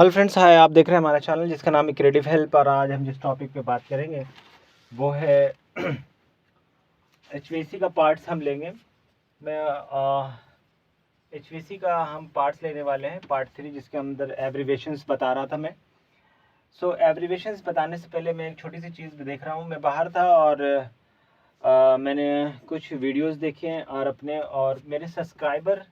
Hello friends, हाय। आप देख रहे हैं हमारा चैनल जिसका नाम है क्रिएटिव हेल्प। और आज हम जिस टॉपिक पे बात करेंगे वो है एचवीएसी का पार्ट्स हम लेंगे। मैं एचवीएसी का हम पार्ट्स लेने वाले हैं, पार्ट 3, जिसके अंदर एब्रीवेशंस बता रहा था मैं। सो एब्रीवेशंस बताने से पहले मैं एक छोटी सी चीज़ देख रहा हूँ। मैं बाहर था और मैंने कुछ वीडियोस देखे हैं और मेरे सब्सक्राइबर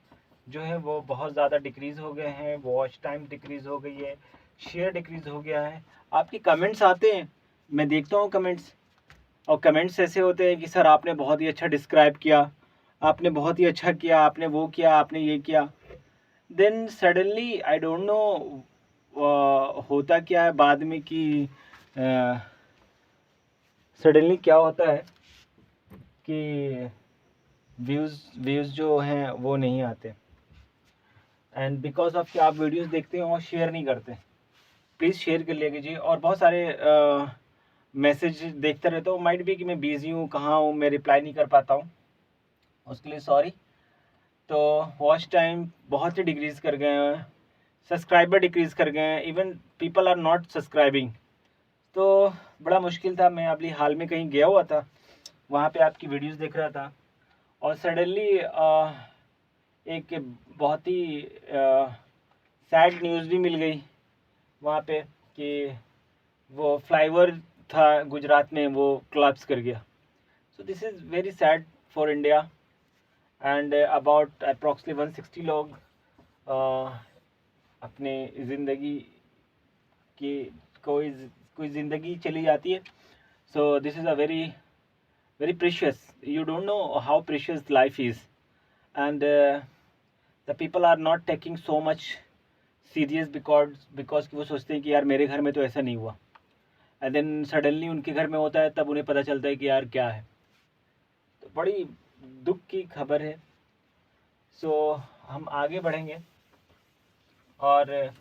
जो है वो बहुत ज़्यादा डिक्रीज़ हो गए हैं, वॉच टाइम डिक्रीज़ हो गई है, शेयर डिक्रीज़ हो गया है। आपके कमेंट्स आते हैं, मैं देखता हूँ कमेंट्स, और कमेंट्स ऐसे होते हैं कि सर आपने बहुत ही अच्छा डिस्क्राइब किया, आपने बहुत ही अच्छा किया, आपने वो किया, आपने ये किया। Then suddenly I don't know होता क्या है बाद में कि सडनली क्या होता है कि व्यूज़ जो हैं वो नहीं आते, एंड बिकॉज ऑफ कि आप वीडियोस देखते हो और शेयर नहीं करते। प्लीज़ शेयर कर लिया कीजिए। और बहुत सारे मैसेज देखते रहता हूँ, माइट भी कि मैं बिज़ी हूँ, कहाँ हूँ, मैं रिप्लाई नहीं कर पाता हूँ, उसके लिए सॉरी। तो वॉच टाइम बहुत ही डिक्रीज़ कर गए हैं, सब्सक्राइबर डिक्रीज़ कर गए हैं, even people are not subscribing. तो बड़ा मुश्किल था। मैं अभी हाल में कहीं गया हुआ था, वहाँ पे आपकी वीडियोस देख रहा था, और सडनली एक बहुत ही सैड न्यूज़ भी मिल गई वहाँ पे कि वो फ्लाईओवर था गुजरात में, वो कोलैप्स कर गया। So this is very sad for India. And about approximately 160 लोग अपने ज़िंदगी की कोई ज़िंदगी चली जाती है। So this is a very very precious, you don't know how precious life is, and the people are not taking so much serious because कि वो सोचते हैं कि यार मेरे घर में तो ऐसा नहीं हुआ, एंड देन सडनली उनके घर में होता है, तब उन्हें पता चलता है कि यार क्या है। तो बड़ी दुख की खबर है। सो हम आगे बढ़ेंगे और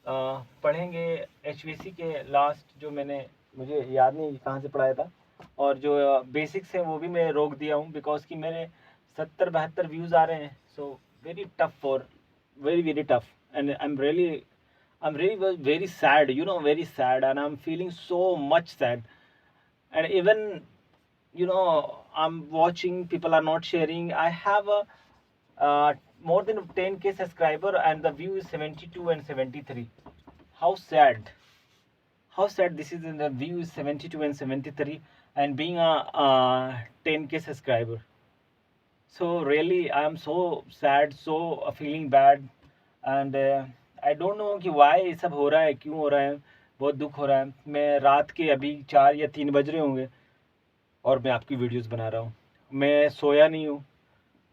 पढ़ेंगे एचवीसी के लास्ट, जो मुझे याद नहीं कहाँ से पढ़ाया था, और जो बेसिक्स हैं वो भी मैं रोक दिया हूँ बिकॉज कि मेरे 70-72 व्यूज़ आ रहे हैं। So very tough for very tough, and I'm really very sad, very sad, and I'm feeling so much sad. And even, I'm watching, people are not sharing. I have a more than 10K subscriber, and the view is 72 and 73. How sad. How sad this is, in the view is 72 and 73, and being a 10K subscriber. So really, I am so sad, so feeling bad, and I don't know कि why ये सब हो रहा है, क्यों हो रहा है। बहुत दुख हो रहा है। मैं रात के अभी 4 या 3 बज रहे होंगे और मैं आपकी वीडियोस बना रहा हूँ। मैं सोया नहीं हूँ,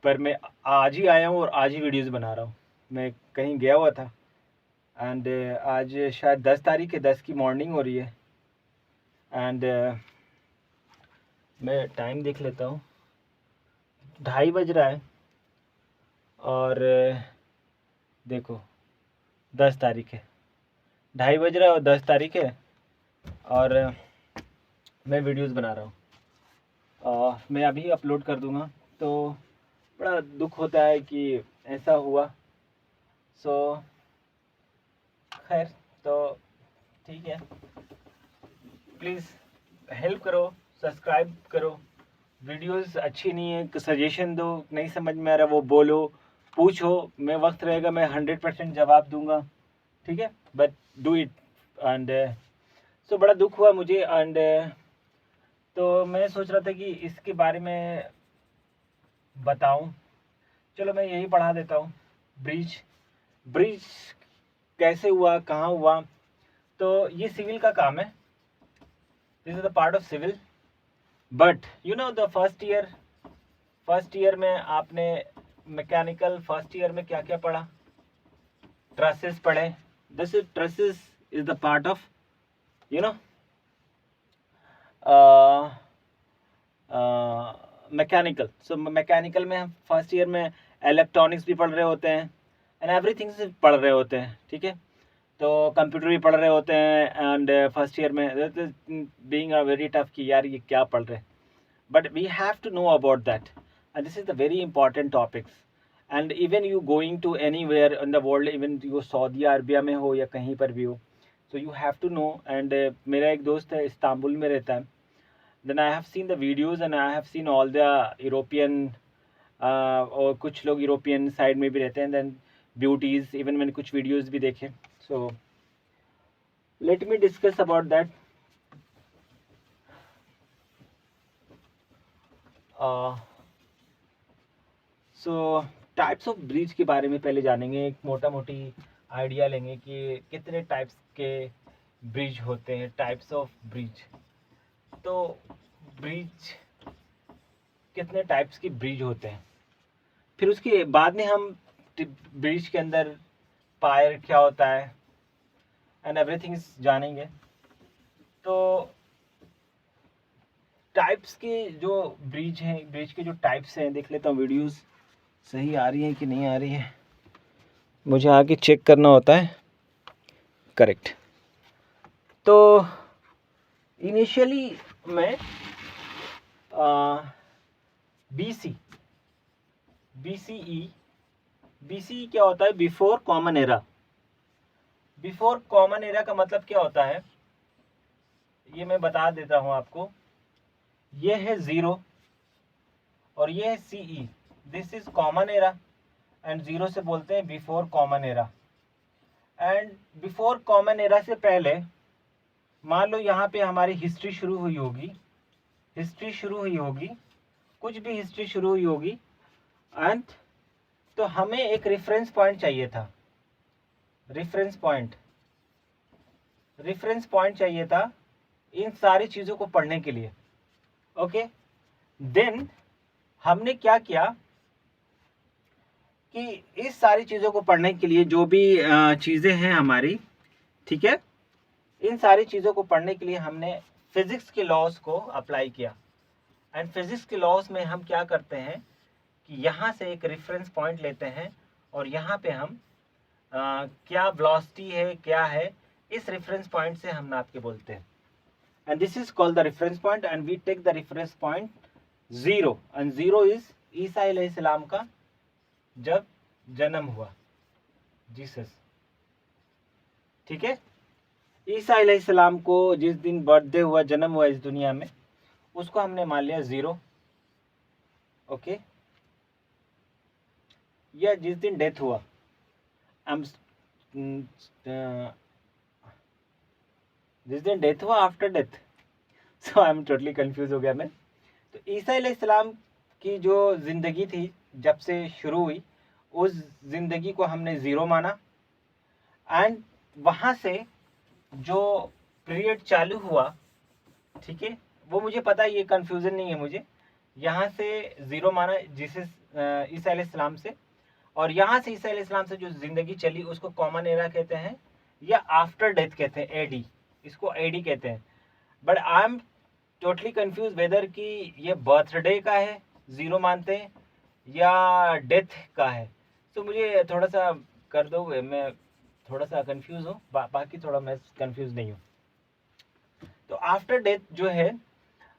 पर मैं आज ही आया हूँ और आज ही वीडियोस बना रहा हूँ। मैं कहीं गया हुआ था, एंड आज शायद 10 तारीख है, 10 की मॉर्निंग हो रही है, एंड मैं टाइम देख लेता हूँ, 2:30 बज रहा है, और देखो 10 तारीख है, 2:30 बज रहा है और 10 तारीख है, और मैं वीडियोस बना रहा हूँ। मैं अभी अपलोड कर दूँगा। तो बड़ा दुख होता है कि ऐसा हुआ। सो खैर, तो ठीक है, प्लीज़ हेल्प करो, सब्सक्राइब करो। वीडियोस अच्छी नहीं है, सजेशन दो, नहीं समझ में आ रहा वो बोलो, पूछो, मैं वक्त रहेगा मैं 100% जवाब दूंगा, ठीक है, but do it. And so बड़ा दुख हुआ मुझे, एंड तो मैं सोच रहा था कि इसके बारे में बताऊं। चलो मैं यही पढ़ा देता हूँ। ब्रिज ब्रिज कैसे हुआ, कहाँ हुआ। तो ये सिविल का काम है, this is the part of civil. But the first year में आपने मैकेनिकल फर्स्ट ईयर में क्या क्या पढ़ा? ट्रसेस पढ़े। This is trusses is the part of mechanical. So mechanical में हम फर्स्ट ईयर में इलेक्ट्रॉनिक्स भी पढ़ रहे होते हैं, एंड एवरीथिंग से पढ़ रहे होते हैं, ठीक है। तो कंप्यूटर भी पढ़ रहे होते हैं, एंड फर्स्ट ईयर में बीइंग अ वेरी टफ कि यार ये क्या पढ़ रहे हैं, but we have to know about that, and this is the very important topics. And even you going to anywhere in the world, even you Saudi Arabia में हो या कहीं पर भी हो, so you have to know. And मेरा एक दोस्त है इस्तांबुल में रहता है. Then I have seen the videos and I have seen all the European, और कुछ लोग यूरोपियन साइड में भी रहते हैं. देन ब्यूटीज़, इवन मैंने कुछ वीडियोज़ भी देखे. So let me discuss about that. So types of bridge के बारे में पहले जानेंगे. एक मोटा मोटी आइडिया लेंगे कि कितने टाइप्स के ब्रिज होते हैं, टाइप्स ऑफ ब्रिज. तो ब्रिज, कितने टाइप्स की ब्रिज होते हैं, फिर उसके बाद में हम ब्रिज के अंदर पायर क्या होता है एंड एवरीथिंग जानेंगे. तो टाइप्स के जो ब्रिज हैं, ब्रिज के जो टाइप्स हैं, देख लेता हूँ वीडियोस सही आ रही है कि नहीं आ रही है. मुझे आगे चेक करना होता है. करेक्ट. तो इनिशियली मैं BCE क्या होता है? Before common era. Before common era का मतलब क्या होता है, ये मैं बता देता हूँ आपको. ये है 0 और ये है CE. This is common era and 0 से बोलते हैं before common era. And before common era से पहले मान लो यहाँ पे हमारी हिस्ट्री शुरू हुई होगी, कुछ भी हिस्ट्री शुरू हुई होगी. एंड तो हमें एक रेफरेंस पॉइंट चाहिए था, रेफरेंस पॉइंट चाहिए था इन सारी चीज़ों को पढ़ने के लिए. ओके. देन हमने क्या किया कि इस सारी चीज़ों को पढ़ने के लिए जो भी चीज़ें हैं हमारी, ठीक है, इन सारी चीज़ों को पढ़ने के लिए हमने फिज़िक्स के लॉज को अप्लाई किया. एंड फिज़िक्स के लॉज में हम क्या करते हैं कि यहाँ से एक रेफरेंस पॉइंट लेते हैं और यहाँ पे हम क्या वेलोसिटी है, क्या है, इस रेफरेंस पॉइंट से हम नाप के बोलते हैं. And this is called the reference point. And we take the reference point 0. And 0 is ईसा अलैहिस्सलाम का जब जन्म हुआ, जीसस. ठीक है. ईसा अलैहिस्सलाम को जिस दिन बर्थडे हुआ, जन्म हुआ इस दुनिया में, उसको हमने मान लिया 0. ओके. या जिस दिन डेथ हुआ, जिस दिन डेथ हुआ, after death. So I am totally confuse हो गया मैं. तो ईसा अलैहिस्सलाम की जो ज़िंदगी थी जब से शुरू हुई, उस ज़िंदगी को हमने 0 माना. एंड वहाँ से जो पीरियड चालू हुआ, ठीक है, वो मुझे पता है, ये कन्फ्यूज़न नहीं है मुझे. यहाँ से 0 माना जिसे ईसा अलैहिस्सलाम से, और यहाँ से ईसा अलैहिस्सलाम से जो ज़िंदगी चली उसको कॉमन एरा कहते हैं या आफ्टर डेथ कहते हैं, एडी. इसको एडी कहते हैं. But I am totally confuse whether कि ये बर्थडे का है 0 मानते हैं या डेथ का है. तो मुझे थोड़ा सा कर दो, मैं थोड़ा सा कंफ्यूज हूँ. बाकी थोड़ा मैं कंफ्यूज नहीं हूँ. तो आफ्टर डेथ जो है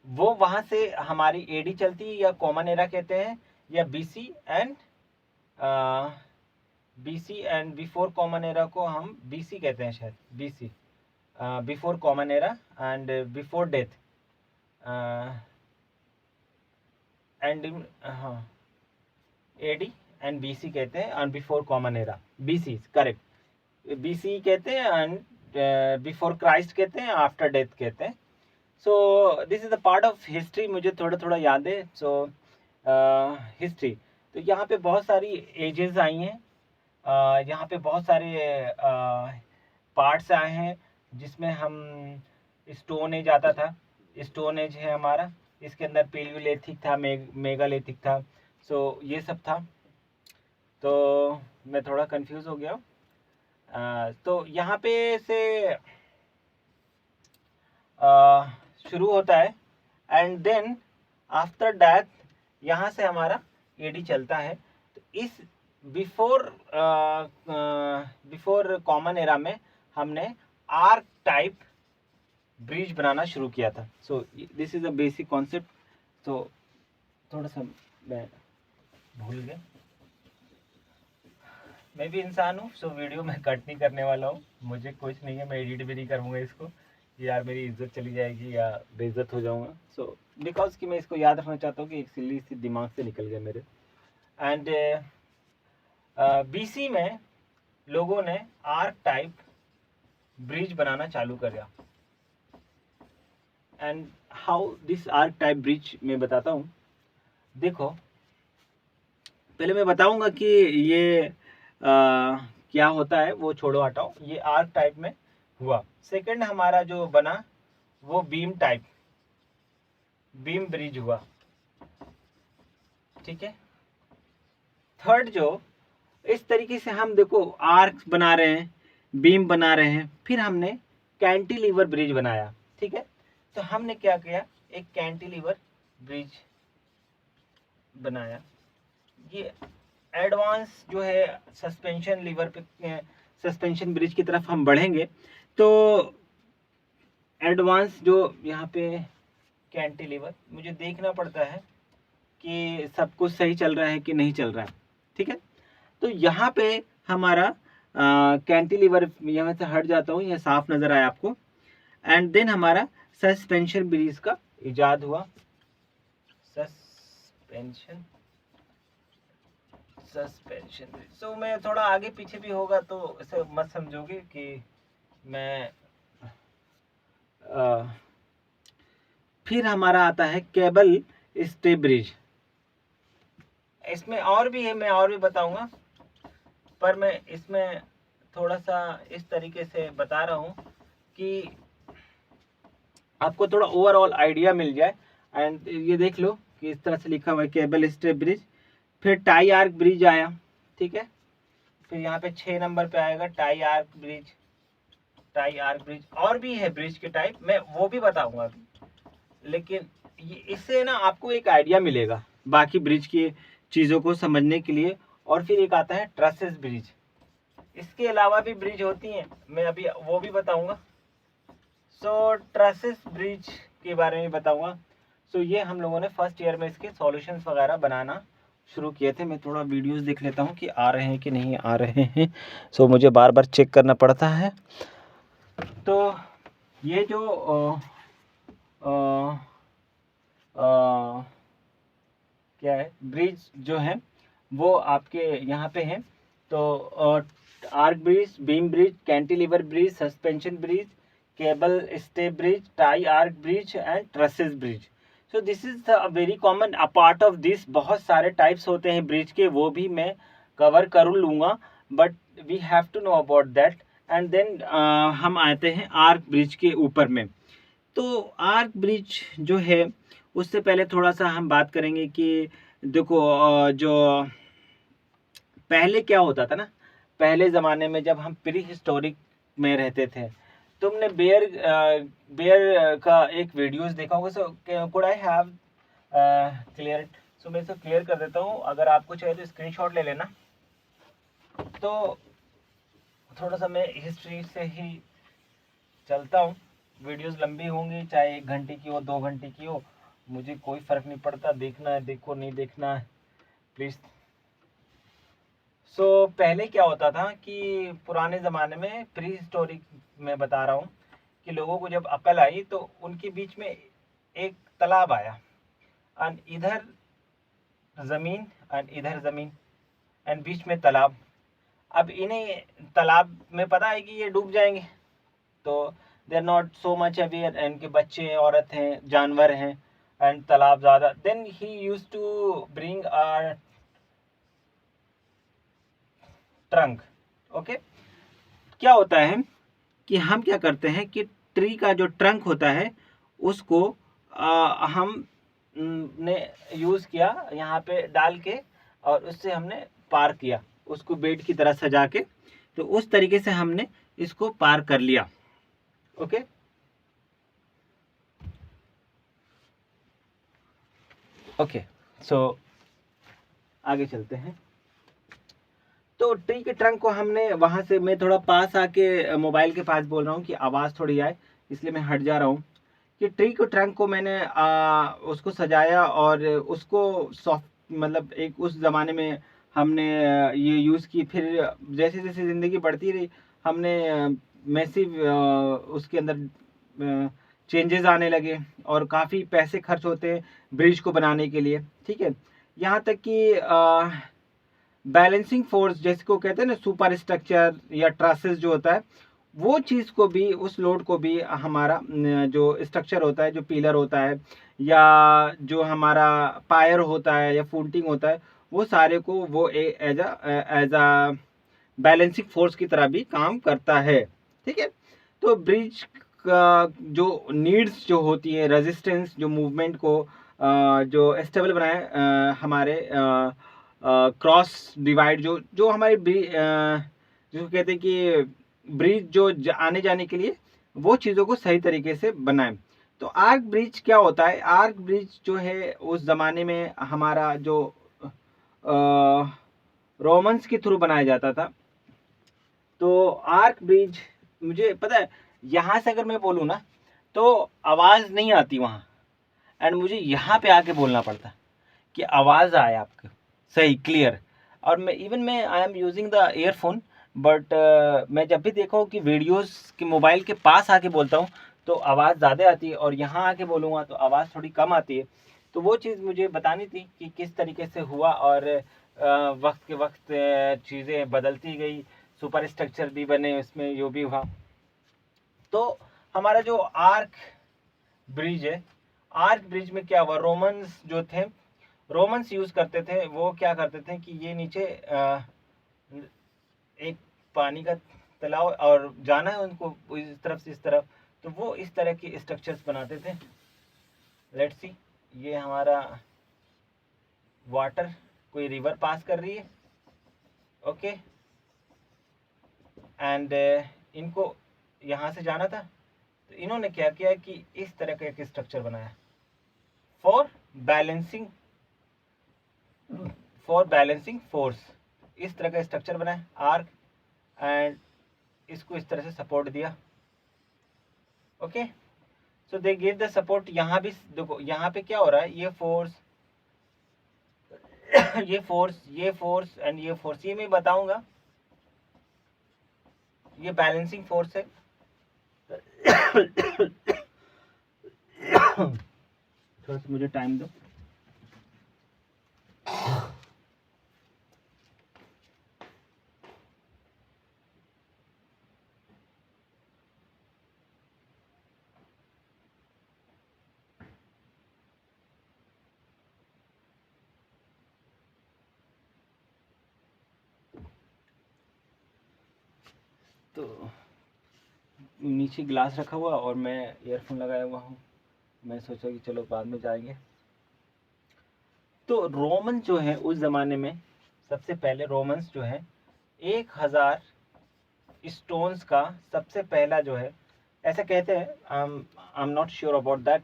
वो वहाँ से हमारी एडी चलती है या कॉमन एरा कहते हैं या BC and before common era को हम बीसी कहते हैं शायद. BC before common era and before death and हाँ एडी एंड बीसी कहते हैं and before common era. BC correct. BC कहते हैं एंड बिफोर क्राइस्ट कहते हैं, आफ्टर डेथ कहते हैं. So this is the part of history. मुझे थोड़ा थोड़ा याद है. So history. तो यहाँ पे बहुत सारी एजेस आई हैं, यहाँ पे बहुत सारे पार्ट्स आए हैं जिसमें हम स्टोन एज आता था. स्टोन एज है हमारा, इसके अंदर पेलियोलिथिक था, मेगालिथिक था. सो ये सब था. तो मैं थोड़ा कंफ्यूज हो गया. तो यहाँ पे से शुरू होता है एंड देन आफ्टर डेथ यहाँ से हमारा एडी चलता है. तो इस बिफोर कॉमन एरा में हमने आर्क टाइप ब्रिज बनाना शुरू किया था. सो this is a basic concept. तो थोड़ा सा मैं भूल गया. मैं भी इंसान हूँ, सो वीडियो मैं कट नहीं करने वाला हूँ, मुझे कुछ नहीं है, मैं एडिट भी नहीं करूँगा इसको, यार मेरी इज्जत चली जाएगी या बेइज्जत हो जाऊँगा। सो बिकॉज कि मैं इसको याद रखना चाहता हूँ कि एक सिल्ली सी दिमाग से निकल गया मेरे। एंड बीसी में लोगों ने आर्क टाइप ब्रिज बनाना चालू कर दिया। And how this arc type bridge मैं बताता हूँ। देखो, पहले मैं बताऊंगा कि ये क्या होता है, वो छोड़ो हटाओ, ये आर्क टाइप में हुआ। सेकंड हमारा जो बना वो बीम टाइप, बीम ब्रिज हुआ, ठीक है। थर्ड जो इस तरीके से हम देखो आर्क बना रहे हैं, बीम बना रहे हैं, फिर हमने कैंटिलीवर ब्रिज बनाया, ठीक है। तो हमने क्या किया, एक कैंटिलीवर ब्रिज बनाया। ये एडवांस जो है सस्पेंशन लीवर पे, सस्पेंशन ब्रिज की तरफ हम बढ़ेंगे तो एडवांस जो यहाँ पे कैंटिलीवर, मुझे देखना पड़ता है कि सब कुछ सही चल रहा है कि नहीं चल रहा है, ठीक है। तो यहाँ पे हमारा कैंटिलीवर, यहाँ से हट जाता हूँ, यह साफ नजर आया आपको। एंड देन हमारा सस्पेंशन ब्रिज का इजाद हुआ। Suspension bridge. सो मैं थोड़ा आगे पीछे भी होगा तो इसे मत समझोगे कि मैं फिर हमारा आता है केबल स्टे ब्रिज। इसमें और भी है, मैं और भी बताऊंगा, पर मैं इसमें थोड़ा सा इस तरीके से बता रहा हूँ कि आपको थोड़ा ओवरऑल आइडिया मिल जाए। एंड ये देख लो कि इस तरह से लिखा हुआ है केबल स्टे ब्रिज। फिर टाई आर्क ब्रिज आया, ठीक है। फिर यहाँ पे 6 नंबर पे आएगा tie arch bridge. Tie arch bridge और भी है ब्रिज के टाइप, मैं वो भी बताऊंगा अभी, लेकिन इससे ना आपको एक आइडिया मिलेगा बाकी ब्रिज की चीज़ों को समझने के लिए। और फिर एक आता है ट्रसेस ब्रिज। इसके अलावा भी ब्रिज होती हैं, मैं अभी वो भी बताऊंगा। सो ट्रसेस ब्रिज के बारे में बताऊंगा। सो ये हम लोगों ने फर्स्ट ईयर में इसके सॉल्यूशंस वगैरह बनाना शुरू किए थे। मैं थोड़ा वीडियोस देख लेता हूँ कि आ रहे हैं कि नहीं आ रहे हैं। सो मुझे बार बार चेक करना पड़ता है। तो ये जो क्या है, ब्रिज जो है वो आपके यहाँ पे है। तो arch bridge, beam bridge, cantilever bridge, suspension bridge, cable stay bridge, tie arch bridge and trusses bridge. So this is a very common. A part of this बहुत सारे टाइप्स होते हैं ब्रिज के, वो भी मैं कवर कर लूँगा, but we have to know about that. And then हम आते हैं आर्क ब्रिज के ऊपर में। तो आर्क ब्रिज जो है उससे पहले थोड़ा सा हम बात करेंगे कि देखो जो पहले क्या होता था ना, पहले ज़माने में जब हम प्री हिस्टोरिक में रहते थे, तुमने बेयर का एक वीडियोस देखा होगा। So could I have clear. So मैं इसे क्लियर कर देता हूँ, अगर आपको चाहिए तो स्क्रीनशॉट ले लेना। तो थोड़ा सा मैं हिस्ट्री से ही चलता हूँ, वीडियोस लंबी होंगी, चाहे 1 घंटे की हो 2 घंटे की हो, मुझे कोई फ़र्क नहीं पड़ता। देखना है देखो, नहीं देखना है प्लीज़। सो पहले क्या होता था कि पुराने ज़माने में, प्री हिस्टोरिक में बता रहा हूँ, कि लोगों को जब अकल आई तो उनके बीच में एक तालाब आया, एंड इधर ज़मीन एंड इधर ज़मीन एंड बीच में तालाब। अब इन्हें तालाब में पता है कि ये डूब जाएंगे, तो they are not so much aware, इनके बच्चे, औरत हैं, जानवर हैं, एंड तालाब ज़्यादा। Then he use to bring our trunk. Okay, क्या होता है कि हम क्या करते हैं कि ट्री का जो ट्रंक होता है उसको हम ने यूज़ किया यहाँ पे डाल के, और उससे हमने पार किया उसको बेड की तरह सजा के। तो उस तरीके से हमने इसको पार कर लिया। ओके, ओके, सो आगे चलते हैं। तो ट्री के ट्रंक को हमने वहाँ से, मैं थोड़ा पास आके मोबाइल के पास बोल रहा हूँ कि आवाज़ थोड़ी आए, इसलिए मैं हट जा रहा हूँ। कि ट्री के ट्रंक को मैंने उसको सजाया और उसको सॉफ्ट, मतलब एक उस ज़माने में हमने ये यूज़ की। फिर जैसे जैसे ज़िंदगी बढ़ती रही, हमने मैसिव उसके अंदर चेंजेस आने लगे और काफ़ी पैसे खर्च होते हैं ब्रिज को बनाने के लिए, ठीक है। यहाँ तक कि बैलेंसिंग फोर्स जैसे को कहते हैं ना, सुपर स्ट्रक्चर या ट्रसेस जो होता है, वो चीज़ को भी, उस लोड को भी हमारा जो स्ट्रक्चर होता है, जो पिलर होता है या जो हमारा पायर होता है या फुटिंग होता है, वो सारे को वो एज अ बैलेंसिंग फोर्स की तरह भी काम करता है, ठीक है। तो ब्रिज का जो नीड्स जो होती है, रेजिस्टेंस जो मूवमेंट को जो स्टेबल बनाए, हमारे क्रॉस डिवाइड जो जो हमारे जिसको कहते हैं कि ब्रिज जो आने जाने के लिए वो चीज़ों को सही तरीके से बनाए। तो आर्क ब्रिज क्या होता है? आर्क ब्रिज जो है उस ज़माने में हमारा जो रोमन्स के थ्रू बनाया जाता था। तो आर्क ब्रिज, मुझे पता है यहाँ से अगर मैं बोलूँ ना तो आवाज़ नहीं आती वहाँ, एंड मुझे यहाँ पे आके बोलना पड़ता कि आवाज़ आए आपको सही क्लियर। और मैं I am using the earphone, but मैं जब भी देखा हूँ कि वीडियोस के मोबाइल के पास आके बोलता हूँ तो आवाज़ ज़्यादा आती है, और यहाँ आके बोलूँगा तो आवाज़ थोड़ी कम आती है। तो वो चीज़ मुझे बतानी थी कि किस तरीके से हुआ, और वक्त के वक्त चीज़ें बदलती गई, सुपर स्ट्रक्चर भी बने उसमें, जो भी हुआ। तो हमारा जो आर्क ब्रिज है, आर्क ब्रिज में क्या हुआ, रोमन्स जो थे, रोमन्स यूज करते थे, वो क्या करते थे कि ये नीचे एक पानी का तालाब और जाना है उनको इस तरफ से इस तरफ, तो वो इस तरह के स्ट्रक्चर्स बनाते थे। लेट्स सी, ये हमारा वाटर, कोई रिवर पास कर रही है, ओके, एंड इनको यहाँ से जाना था, तो इन्होंने क्या किया कि इस तरह का एक स्ट्रक्चर बनाया फॉर बैलेंसिंग फोर्स। इस तरह का स्ट्रक्चर बनाया आर्क, एंड इसको इस तरह से सपोर्ट दिया, okay. So they give the support. यहाँ भी देखो, यहाँ पे क्या हो रहा है, ये फोर्स ये फोर्स, ये फोर्स एंड ये फोर्स, ये मैं बताऊंगा, ये बैलेंसिंग फोर्स है। थोड़ा सा मुझे टाइम दो। तो नीचे ग्लास रखा हुआ और मैं ईयरफोन लगाया हुआ हूँ, मैं सोचा कि चलो बाद में जाएंगे। तो रोमन जो है उस ज़माने में, सबसे पहले रोमन्स जो है 1000 स्टोन्स का सबसे पहला जो है, ऐसा कहते हैं, I am not sure about that,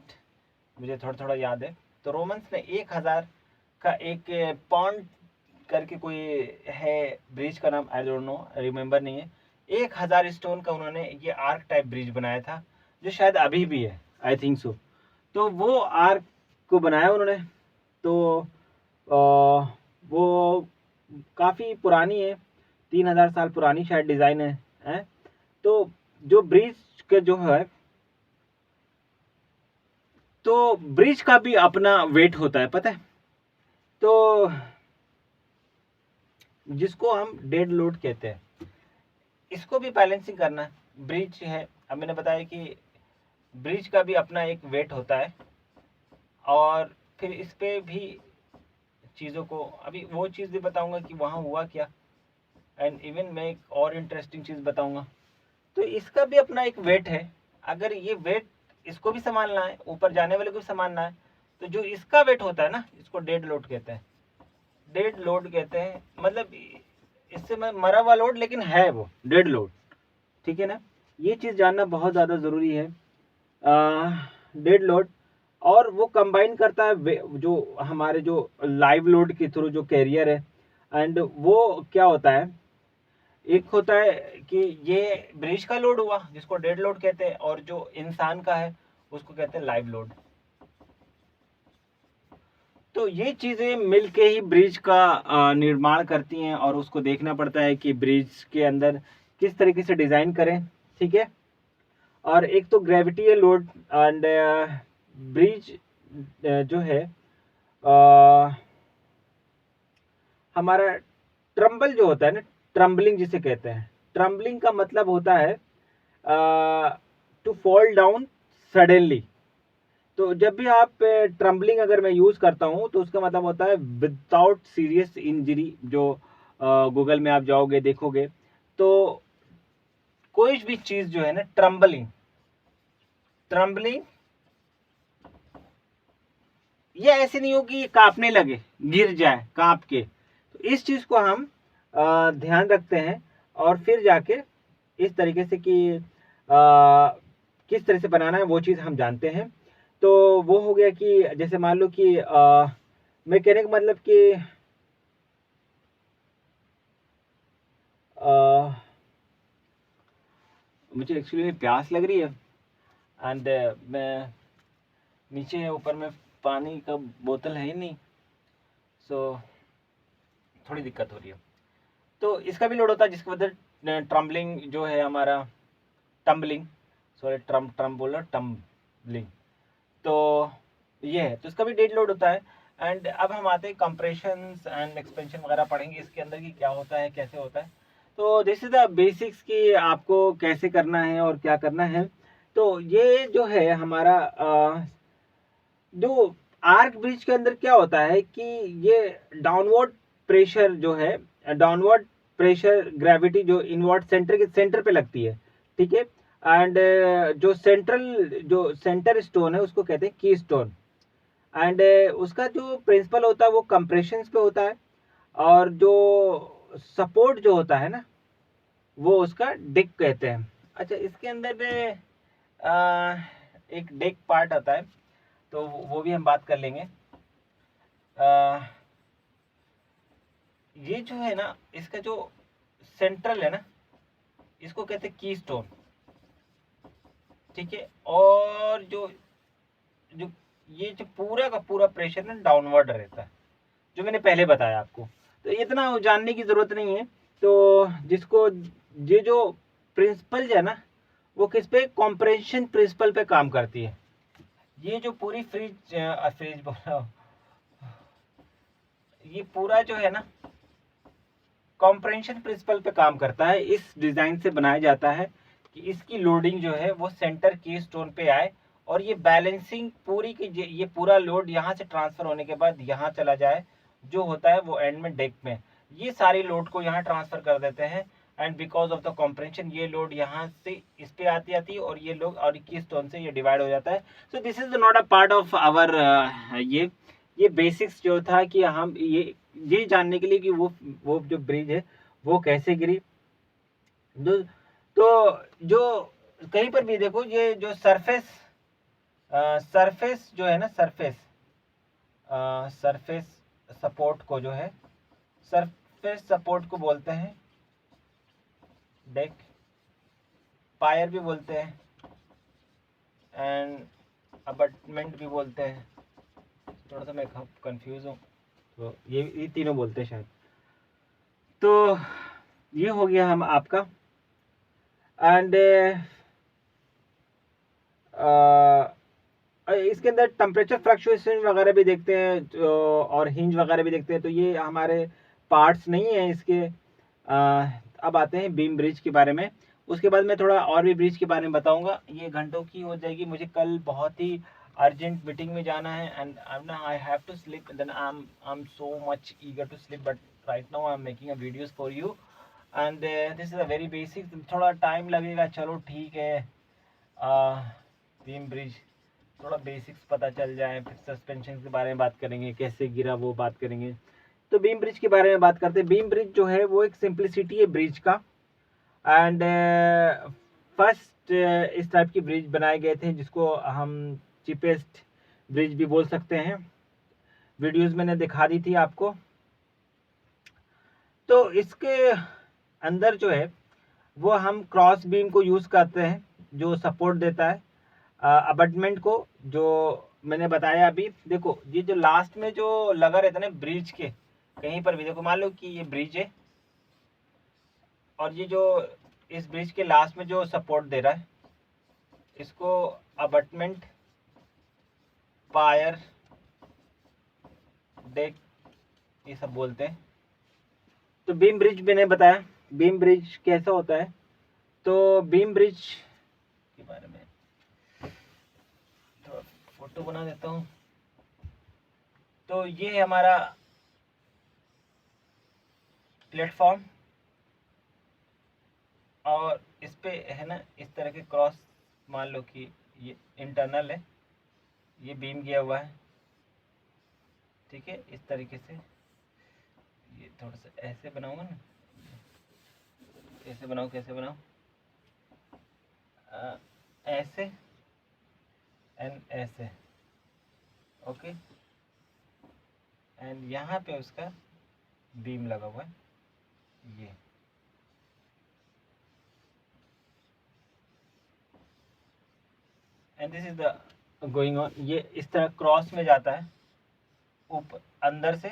मुझे थोड़ा थोड़ा याद है। तो रोमन्स ने 1000 का एक पॉन्ड करके कोई है ब्रिज का नाम, आई डोंट नो, रिमेम्बर नहीं है। 1000 स्टोन का उन्होंने ये आर्क टाइप ब्रिज बनाया था, जो शायद अभी भी है, आई थिंक सो। तो वो आर्क को बनाया उन्होंने। तो वो काफ़ी पुरानी है, 3000 साल पुरानी शायद डिज़ाइन है। तो जो ब्रिज के जो है, तो ब्रिज का भी अपना वेट होता है, पता है। तो जिसको हम डेड लोड कहते हैं, इसको भी बैलेंसिंग करना है। ब्रिज है, अब मैंने बताया कि ब्रिज का भी अपना एक वेट होता है, और फिर इस पे भी चीज़ों को, अभी वो चीज़ भी बताऊंगा कि वहाँ हुआ क्या, एंड इवन मैं एक और इंटरेस्टिंग चीज़ बताऊंगा। तो इसका भी अपना एक वेट है, अगर ये वेट इसको भी संभालना है, ऊपर जाने वाले को भी संभालना है, तो जो इसका वेट होता है ना, इसको डेड लोड कहते हैं। डेड लोड कहते हैं, मतलब इससे मैं मरा हुआ लोड, लेकिन है वो डेड लोड, ठीक है ना। ये चीज़ जानना बहुत ज़्यादा ज़रूरी है। डेड लोड, और वो कंबाइन करता है जो हमारे जो लाइव लोड के थ्रू जो कैरियर है, एंड वो क्या होता है, एक होता है कि ये ब्रिज का लोड हुआ जिसको डेड लोड कहते हैं, और जो इंसान का है उसको कहते हैं लाइव लोड। तो ये चीज़ें मिल के ही ब्रिज का निर्माण करती हैं, और उसको देखना पड़ता है कि ब्रिज के अंदर किस तरीके से डिज़ाइन करें, ठीक है। और एक तो ग्रेविटी लोड एंड ब्रिज जो है हमारा ट्रम्बल जो होता है ना, ट्रम्बलिंग जिसे कहते हैं, ट्रम्बलिंग का मतलब होता है टू फॉल डाउन सडनली। तो जब भी आप ट्रम्बलिंग अगर मैं यूज़ करता हूँ तो उसका मतलब होता है विदाउट सीरियस इंजरी। जो गूगल में आप जाओगे देखोगे तो कोई भी चीज़ जो है ना, ट्रम्बलिंग ट्रम्बलिंग ये ऐसे नहीं हो कि ये कांपने लगे, गिर जाए कांप के। तो इस चीज़ को हम ध्यान रखते हैं, और फिर जाके इस तरीके से कि किस तरह से बनाना है वो चीज़ हम जानते हैं। तो वो हो गया कि जैसे मान लो कि मैकेनिक मतलब कि मुझे एक्चुअली में प्यास लग रही है, एंड मैं नीचे ऊपर में पानी का बोतल है ही नहीं, सो थोड़ी दिक्कत हो रही है। तो इसका भी लोड होता है, जिसकी वजह से ट्रम्बलिंग जो है हमारा, टम्बलिंग, सॉरी ट्रम बोल रहा, टम्बलिंग, तो ये है, तो इसका भी डेड लोड होता है। एंड अब हम आते हैं कंप्रेशन एंड एक्सपेंशन वगैरह पढ़ेंगे इसके अंदर कि क्या होता है, कैसे होता है। तो दिस इज द बेसिक्स कि आपको कैसे करना है और क्या करना है। तो ये जो है हमारा जो आर्क ब्रिज के अंदर क्या होता है कि ये डाउनवर्ड प्रेशर जो है, डाउनवर्ड प्रेशर ग्रेविटी जो इनवर्ड सेंटर के सेंटर पे लगती है, ठीक है। एंड जो सेंटर स्टोन है उसको कहते हैं की स्टोन। एंड उसका जो प्रिंसिपल होता है वो कंप्रेशन पे होता है, और जो सपोर्ट जो होता है ना वो उसका डेक कहते हैं। अच्छा, इसके अंदर एक डेक पार्ट आता है, तो वो भी हम बात कर लेंगे। ये जो है ना, इसका जो सेंट्रल है ना, इसको कहते हैं की स्टोन, ठीक है। और जो जो ये जो पूरा का पूरा प्रेशर ना डाउनवर्ड रहता है, जो मैंने पहले बताया आपको। तो इतना जानने की जरूरत नहीं है। तो जिसको ये जो प्रिंसिपल है ना वो किस पे, कॉम्प्रेशन प्रिंसिपल पे काम करती है। ये जो पूरी फ्रीज बोल रहा हूं, ये पूरा जो है ना कॉम्प्रेंशन प्रिंसिपल पे काम करता है। इस डिजाइन से बनाया जाता है कि इसकी लोडिंग जो है वो सेंटर की स्टोन पे आए, और ये बैलेंसिंग पूरी की ये पूरा लोड यहाँ से ट्रांसफर होने के बाद यहाँ चला जाए, जो होता है वो एंड में डेक में ये सारी लोड को यहाँ ट्रांसफर कर देते हैं। And because of the comprehension ये लोड यहाँ से इस पे आती है, और ये लोग और की स्टोन से ये डिवाइड हो जाता है। So this is not a part of our ये बेसिक्स जो था कि हम ये जानने के लिए कि वो जो ब्रिज है वो कैसे गिरी। तो जो कहीं पर भी देखो, ये जो सरफेस जो है ना, सरफेस सपोर्ट को जो है, सरफेस सपोर्ट को बोलते हैं डेक, पायर भी बोलते हैं, एंड अबटमेंट भी बोलते हैं। थोड़ा सा मैं कंफ्यूज हूँ, तो ये तीनों बोलते हैं शायद। तो ये हो गया हम आपका। एंड इसके अंदर टेम्परेचर फ्लक्चुएशन वगैरह भी देखते हैं, और हिंज वगैरह भी देखते हैं। तो ये हमारे पार्ट्स नहीं है इसके। अब आते हैं बीम ब्रिज के बारे में। उसके बाद मैं थोड़ा और भी ब्रिज के बारे में बताऊंगा। ये घंटों की हो जाएगी, मुझे कल बहुत ही अर्जेंट मीटिंग में जाना है, and I have to sleep, then I am so much eager to sleep, but right now I am making a videos for you, and this is a very basic, थोड़ा time लगेगा, चलो ठीक है। Beam bridge थोड़ा basics पता चल जाए, फिर सस्पेंशन के बारे में बात करेंगे, कैसे गिरा वो बात करेंगे। तो बीम ब्रिज के बारे में बात करते हैं। बीम ब्रिज जो है वो एक सिंप्लिसिटी है ब्रिज का, एंड फर्स्ट इस टाइप की ब्रिज बनाए गए थे जिसको हम चीपेस्ट ब्रिज भी बोल सकते हैं। वीडियोस मैंने दिखा दी थी आपको। तो इसके अंदर जो है वो हम क्रॉस बीम को यूज करते हैं, जो सपोर्ट देता है अबटमेंट को, जो मैंने बताया अभी, देखो ये जो लास्ट में जो लगा रहता है ना ब्रिज के कहीं पर भी, देखो मान लो कि ये ब्रिज है और ये जो इस ब्रिज के लास्ट में जो सपोर्ट दे रहा है इसको अबटमेंट पायर डेक ये सब बोलते हैं। तो बीम ब्रिज मैंने बताया बीम ब्रिज कैसा होता है। तो बीम ब्रिज के बारे में थोड़ा फोटो बना देता हूँ। तो ये है हमारा प्लेटफॉर्म और इस पे है ना इस तरह के क्रॉस, मान लो कि ये इंटरनल है, ये बीम गया हुआ है, ठीक है। इस तरीके से ये थोड़ा सा ऐसे बनाऊंगा ना, कैसे बनाऊं ऐसे एंड ऐसे, ओके। एंड यहाँ पे उसका बीम लगा हुआ है ये, and this is the going on. ये इस तरह क्रॉस में जाता है ऊपर अंदर से,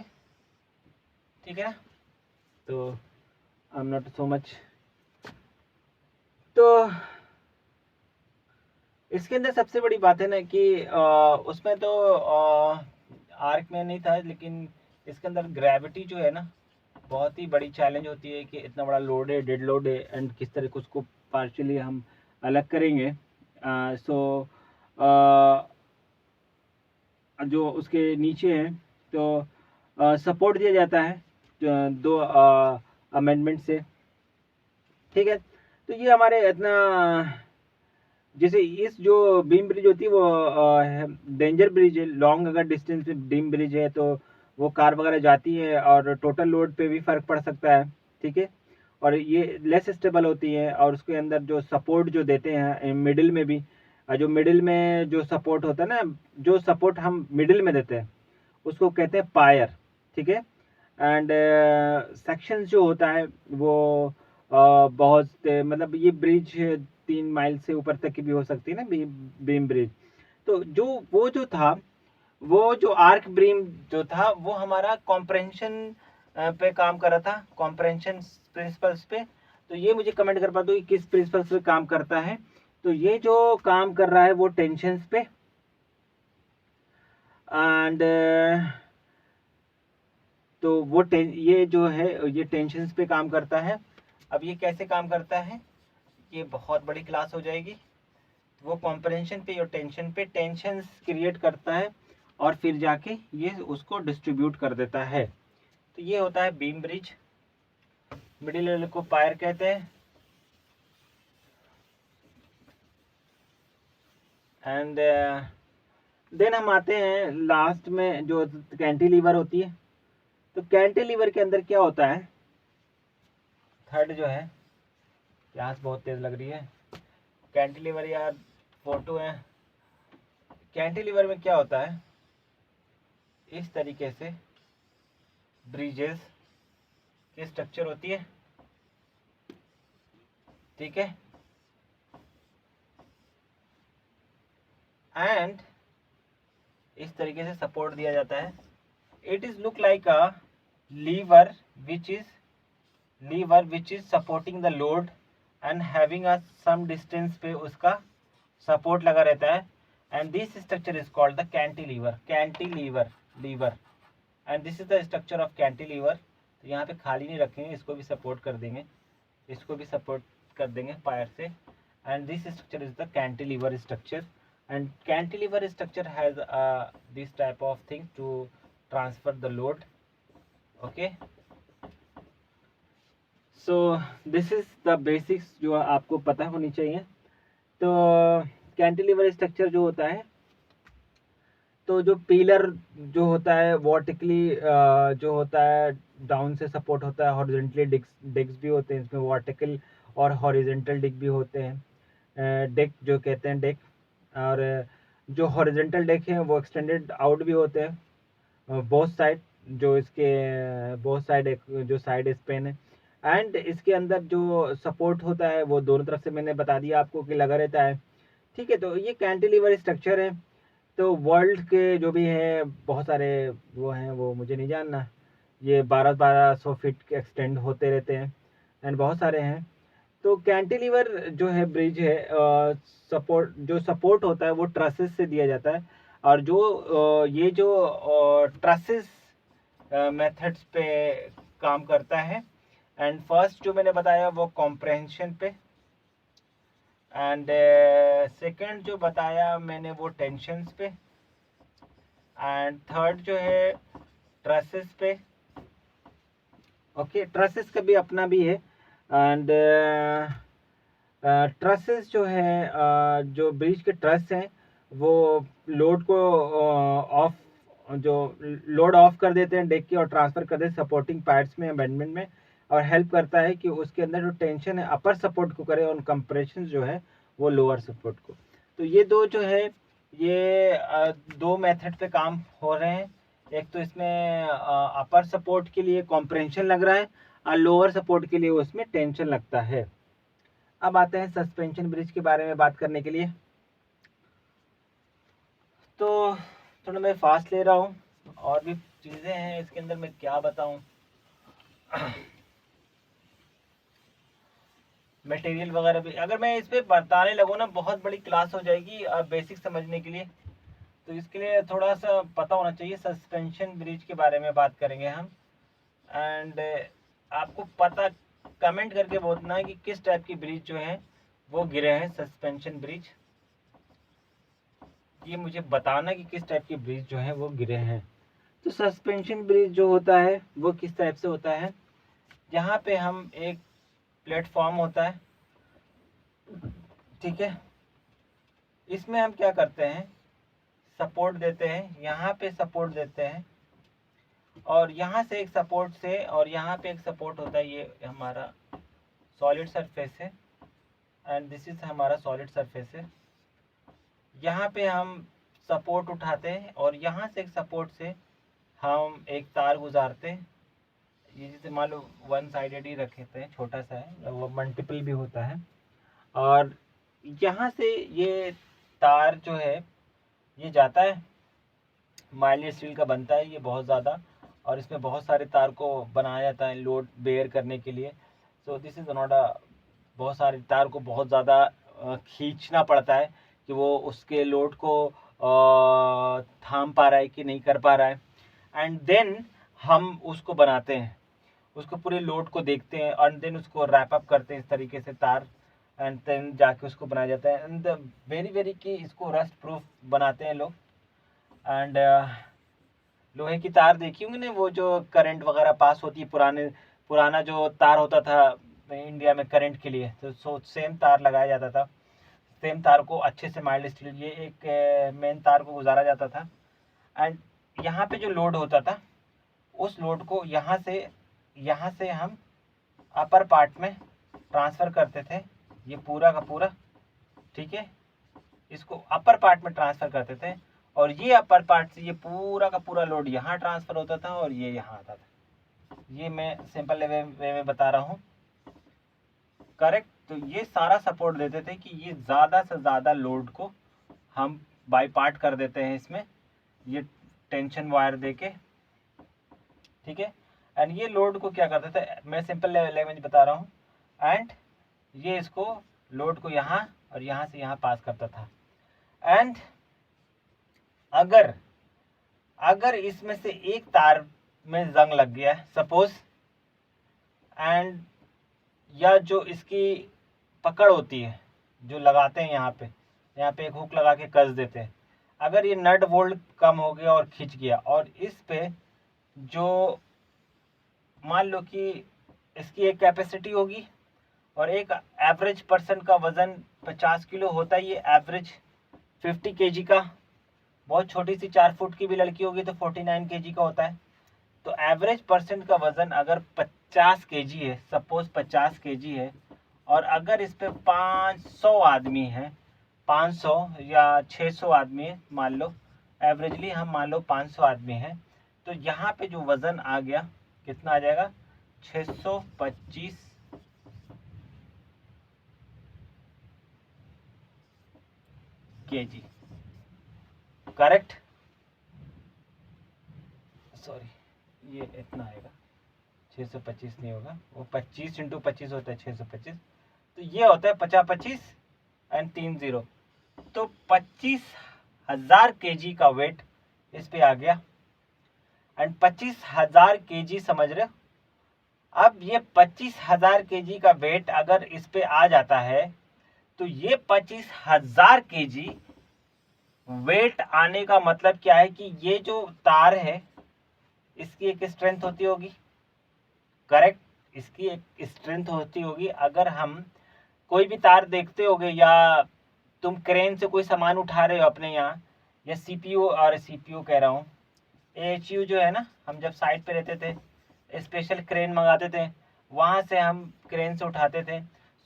ठीक है ना। तो I am not so much. तो इसके अंदर सबसे बड़ी बात है ना कि उसमें तो आर्क में नहीं था, लेकिन इसके अंदर ग्रेविटी जो है ना बहुत ही बड़ी चैलेंज होती है कि इतना बड़ा लोड है, डेड लोड है, एंड किस तरह से उसको पार्शियली हम अलग करेंगे। सो जो उसके नीचे है तो सपोर्ट दिया जाता है दो अमेंडमेंट से, ठीक है। तो ये हमारे इतना, जैसे इस जो बीम ब्रिज होती है वो डेंजर ब्रिज है, लॉन्ग अगर डिस्टेंस पे बीम ब्रिज है तो वो कार वगैरह जाती है और टोटल लोड पे भी फर्क पड़ सकता है, ठीक है। और ये लेस स्टेबल होती है और उसके अंदर जो सपोर्ट जो देते हैं मिडिल में भी, जो मिडिल में जो सपोर्ट होता है ना, जो सपोर्ट हम मिडिल में देते हैं उसको कहते हैं पायर, ठीक है। एंड सेक्शन जो होता है वो बहुत मतलब ये ब्रिज 3 माइल से ऊपर तक की भी हो सकती है ना बीम ब्रिज। तो जो वो जो था वो जो आर्क ब्रीम जो था वो हमारा कॉम्प्रेंशन पे काम कर रहा था, कॉम्प्रेंशन प्रिंसिपल्स पे। तो ये मुझे कमेंट कर पाते हो कि किस प्रिंसिपल्स पे काम करता है। तो ये जो काम कर रहा है वो टेंशन्स पे, एंड तो वो ये जो है ये टेंशन्स पे काम करता है। अब ये कैसे काम करता है ये बहुत बड़ी क्लास हो जाएगी। वो कॉम्प्रेंशन पे और टेंशन पे टेंशन्स क्रिएट करता है और फिर जाके ये उसको डिस्ट्रीब्यूट कर देता है। तो ये होता है बीम ब्रिज, मिडिल लेवल को पायर कहते हैं। एंड देन हम आते हैं लास्ट में जो कैंटिलीवर होती है। तो कैंटिलीवर के अंदर क्या होता है, थर्ड जो है, प्यास बहुत तेज लग रही है। कैंटिलीवर यार फोटो है। कैंटिलीवर में क्या होता है, इस तरीके से ब्रिजेस की स्ट्रक्चर होती है, ठीक है। एंड इस तरीके से सपोर्ट दिया जाता है। It is look like a lever which is supporting the load and having a some distance पे उसका सपोर्ट लगा रहता है। And this structure is called the cantilever lever. And this is the structure of cantilever. तो यहाँ पे खाली नहीं रखेंगे, इसको भी सपोर्ट कर देंगे, इसको भी सपोर्ट कर देंगे पायर से। And this structure is the cantilever structure. and cantilever structure has this type of thing to transfer the load, okay। so this is the basics जो आपको पता होनी चाहिए। तो कैंटिलीवर स्ट्रक्चर जो होता है, तो जो पिलर जो होता है वर्टिकली जो होता है डाउन से सपोर्ट होता है, हॉरिजॉन्टली डिक्स भी होते हैं इसमें, वर्टिकल और हॉरिजॉन्टल डिक भी होते हैं, डेक जो कहते हैं डेक। और जो हॉरिजॉन्टल डेक हैं वो एक्सटेंडेड आउट भी होते हैं बोथ साइड, जो इसके बोथ साइड जो साइड स्पेन है। एंड इसके अंदर जो सपोर्ट होता है वो दोनों तरफ से मैंने बता दिया आपको कि लगा रहता है, ठीक है। तो ये कैंटिलीवर स्ट्रक्चर है। तो वर्ल्ड के जो भी हैं बहुत सारे वो हैं, वो मुझे नहीं जानना, ये 1200 फीट के एक्सटेंड होते रहते हैं एंड बहुत सारे हैं। तो कैंटिलीवर जो है ब्रिज है, सपोर्ट होता है वो ट्रसेस से दिया जाता है। और जो ये जो ट्रसेस मेथड्स पे काम करता है। एंड फर्स्ट जो मैंने बताया वो कॉम्प्रहेंशन पे, एंड सेकंड जो बताया मैंने वो टेंशन्स पे, एंड थर्ड जो है ट्रसेस पे। ओके, ट्रसेस का भी अपना भी है। एंड ट्रसेस जो है, जो ब्रिज के ट्रस हैं वो लोड को ऑफ जो लोड ऑफ कर देते हैं डेक की और ट्रांसफर कर देते हैं सपोर्टिंग पार्ट्स में, अबेंडमेंट में, और हेल्प करता है कि उसके अंदर जो टेंशन है अपर सपोर्ट को करे और कंप्रेशन जो है वो लोअर सपोर्ट को। तो ये दो जो है ये दो मेथड पे काम हो रहे हैं। एक तो इसमें अपर सपोर्ट के लिए कॉम्प्रेंशन लग रहा है और लोअर सपोर्ट के लिए उसमें टेंशन लगता है। अब आते हैं सस्पेंशन ब्रिज के बारे में बात करने के लिए। तो थोड़ा मैं फास्ट ले रहा हूँ, और भी चीज़ें हैं इसके अंदर, मैं क्या बताऊँ। मटेरियल वगैरह भी अगर मैं इस पर बताने लगूँ ना बहुत बड़ी क्लास हो जाएगी बेसिक समझने के लिए। तो इसके लिए थोड़ा सा पता होना चाहिए। सस्पेंशन ब्रिज के बारे में बात करेंगे हम। एंड आपको पता कमेंट करके बोलना है कि किस टाइप की ब्रिज जो है वो गिरे हैं सस्पेंशन ब्रिज। ये मुझे बताना कि किस टाइप की ब्रिज जो है वो गिरे हैं। तो सस्पेंशन ब्रिज जो होता है वो किस टाइप से होता है, यहाँ पे हम एक प्लेटफॉर्म होता है, ठीक है, इसमें हम क्या करते हैं सपोर्ट देते हैं, यहाँ पे सपोर्ट देते हैं, और यहाँ से एक सपोर्ट से, और यहाँ पे एक सपोर्ट होता है, ये हमारा सॉलिड सरफेस है एंड दिस इज हमारा सॉलिड सरफेस है। यहाँ पे हम सपोर्ट उठाते हैं और यहाँ से एक सपोर्ट से हम एक तार गुजारते हैं। ये जैसे मान लो वन साइडेड ही रखते हैं, छोटा सा है, वो मल्टीपल भी होता है। और यहाँ से ये तार जो है ये जाता है, माइल्ड स्टील का बनता है ये बहुत ज़्यादा, और इसमें बहुत सारे तार को बनाया जाता है लोड बेयर करने के लिए। So this is not a, बहुत सारे तार को बहुत ज़्यादा खींचना पड़ता है कि वो उसके लोड को थाम पा रहा है कि नहीं कर पा रहा है। एंड देन हम उसको बनाते हैं, उसको पूरे लोड को देखते हैं और देन उसको रैप अप करते हैं इस तरीके से तार, एंड देन जाके उसको बनाया जाता है। एंड वेरी वेरी की इसको रस्ट प्रूफ बनाते हैं लोग। एंड लोहे की तार देखी होंगी ना, वो जो करंट वगैरह पास होती है, पुराना जो तार होता था इंडिया में करंट के लिए, तो सेम तार लगाया जाता था। सेम तार को अच्छे से माइल्ड स्टील, ये एक मेन तार को गुजारा जाता था। एंड यहाँ पे जो लोड होता था उस लोड को यहाँ से हम अपर पार्ट में ट्रांसफ़र करते थे, ये पूरा का पूरा, ठीक है, इसको अपर पार्ट में ट्रांसफ़र करते थे, और ये अपर पार्ट से ये पूरा का पूरा लोड यहाँ ट्रांसफ़र होता था और ये यहाँ आता था। ये मैं सिंपल वे में बता रहा हूँ, करेक्ट। तो ये सारा सपोर्ट देते थे कि ये ज़्यादा से ज़्यादा लोड को हम बाई पार्ट कर देते हैं इसमें, ये टेंशन वायर दे के, ठीक है। एंड ये लोड को क्या करते थे, मैं सिंपल लैंग्वेज बता रहा हूँ, एंड ये इसको लोड को यहाँ और यहाँ से यहाँ पास करता था। एंड अगर इसमें से एक तार में जंग लग गया सपोज, एंड या जो इसकी पकड़ होती है जो लगाते हैं यहाँ पे एक हुक लगा के कस देते हैं, अगर ये नट बोल्ट कम हो गया और खिंच गया, और इस पे जो मान लो कि इसकी एक कैपेसिटी होगी और एक एवरेज पर्सन का वज़न 50 किलो होता है, ये एवरेज 50 केजी का, बहुत छोटी सी 4 फुट की भी लड़की होगी तो 49 केजी का होता है। तो एवरेज पर्सन का वज़न अगर 50 केजी है, सपोज 50 केजी है, और अगर इस पे 500 आदमी है, 500 या 600 आदमी है, मान लो एवरेजली हम मान लो 500 आदमी हैं, तो यहाँ पे जो वज़न आ गया कितना आ जाएगा, 625 केजी। करेक्ट, सॉरी ये इतना आएगा, 625 नहीं होगा, वो 25 × 25 होता है 625, तो ये होता है 50 25 एंड 3 0, तो 25,000 kg का वेट इस पे आ गया। एंड 25,000 kg समझ रहे हो, अब ये 25,000 kg का वेट अगर इस पे आ जाता है तो ये 25,000 kg वेट आने का मतलब क्या है कि ये जो तार है इसकी एक स्ट्रेंथ होती होगी, करेक्ट, इसकी एक स्ट्रेंथ होती होगी। अगर हम कोई भी तार देखते होगे या तुम क्रेन से कोई सामान उठा रहे हो अपने यहाँ, या सीपीयू, और सीपीयू कह रहा हूँ, एएचयू जो है ना, हम जब साइट पे रहते थे स्पेशल क्रेन मंगाते थे, वहाँ से हम क्रेन से उठाते थे।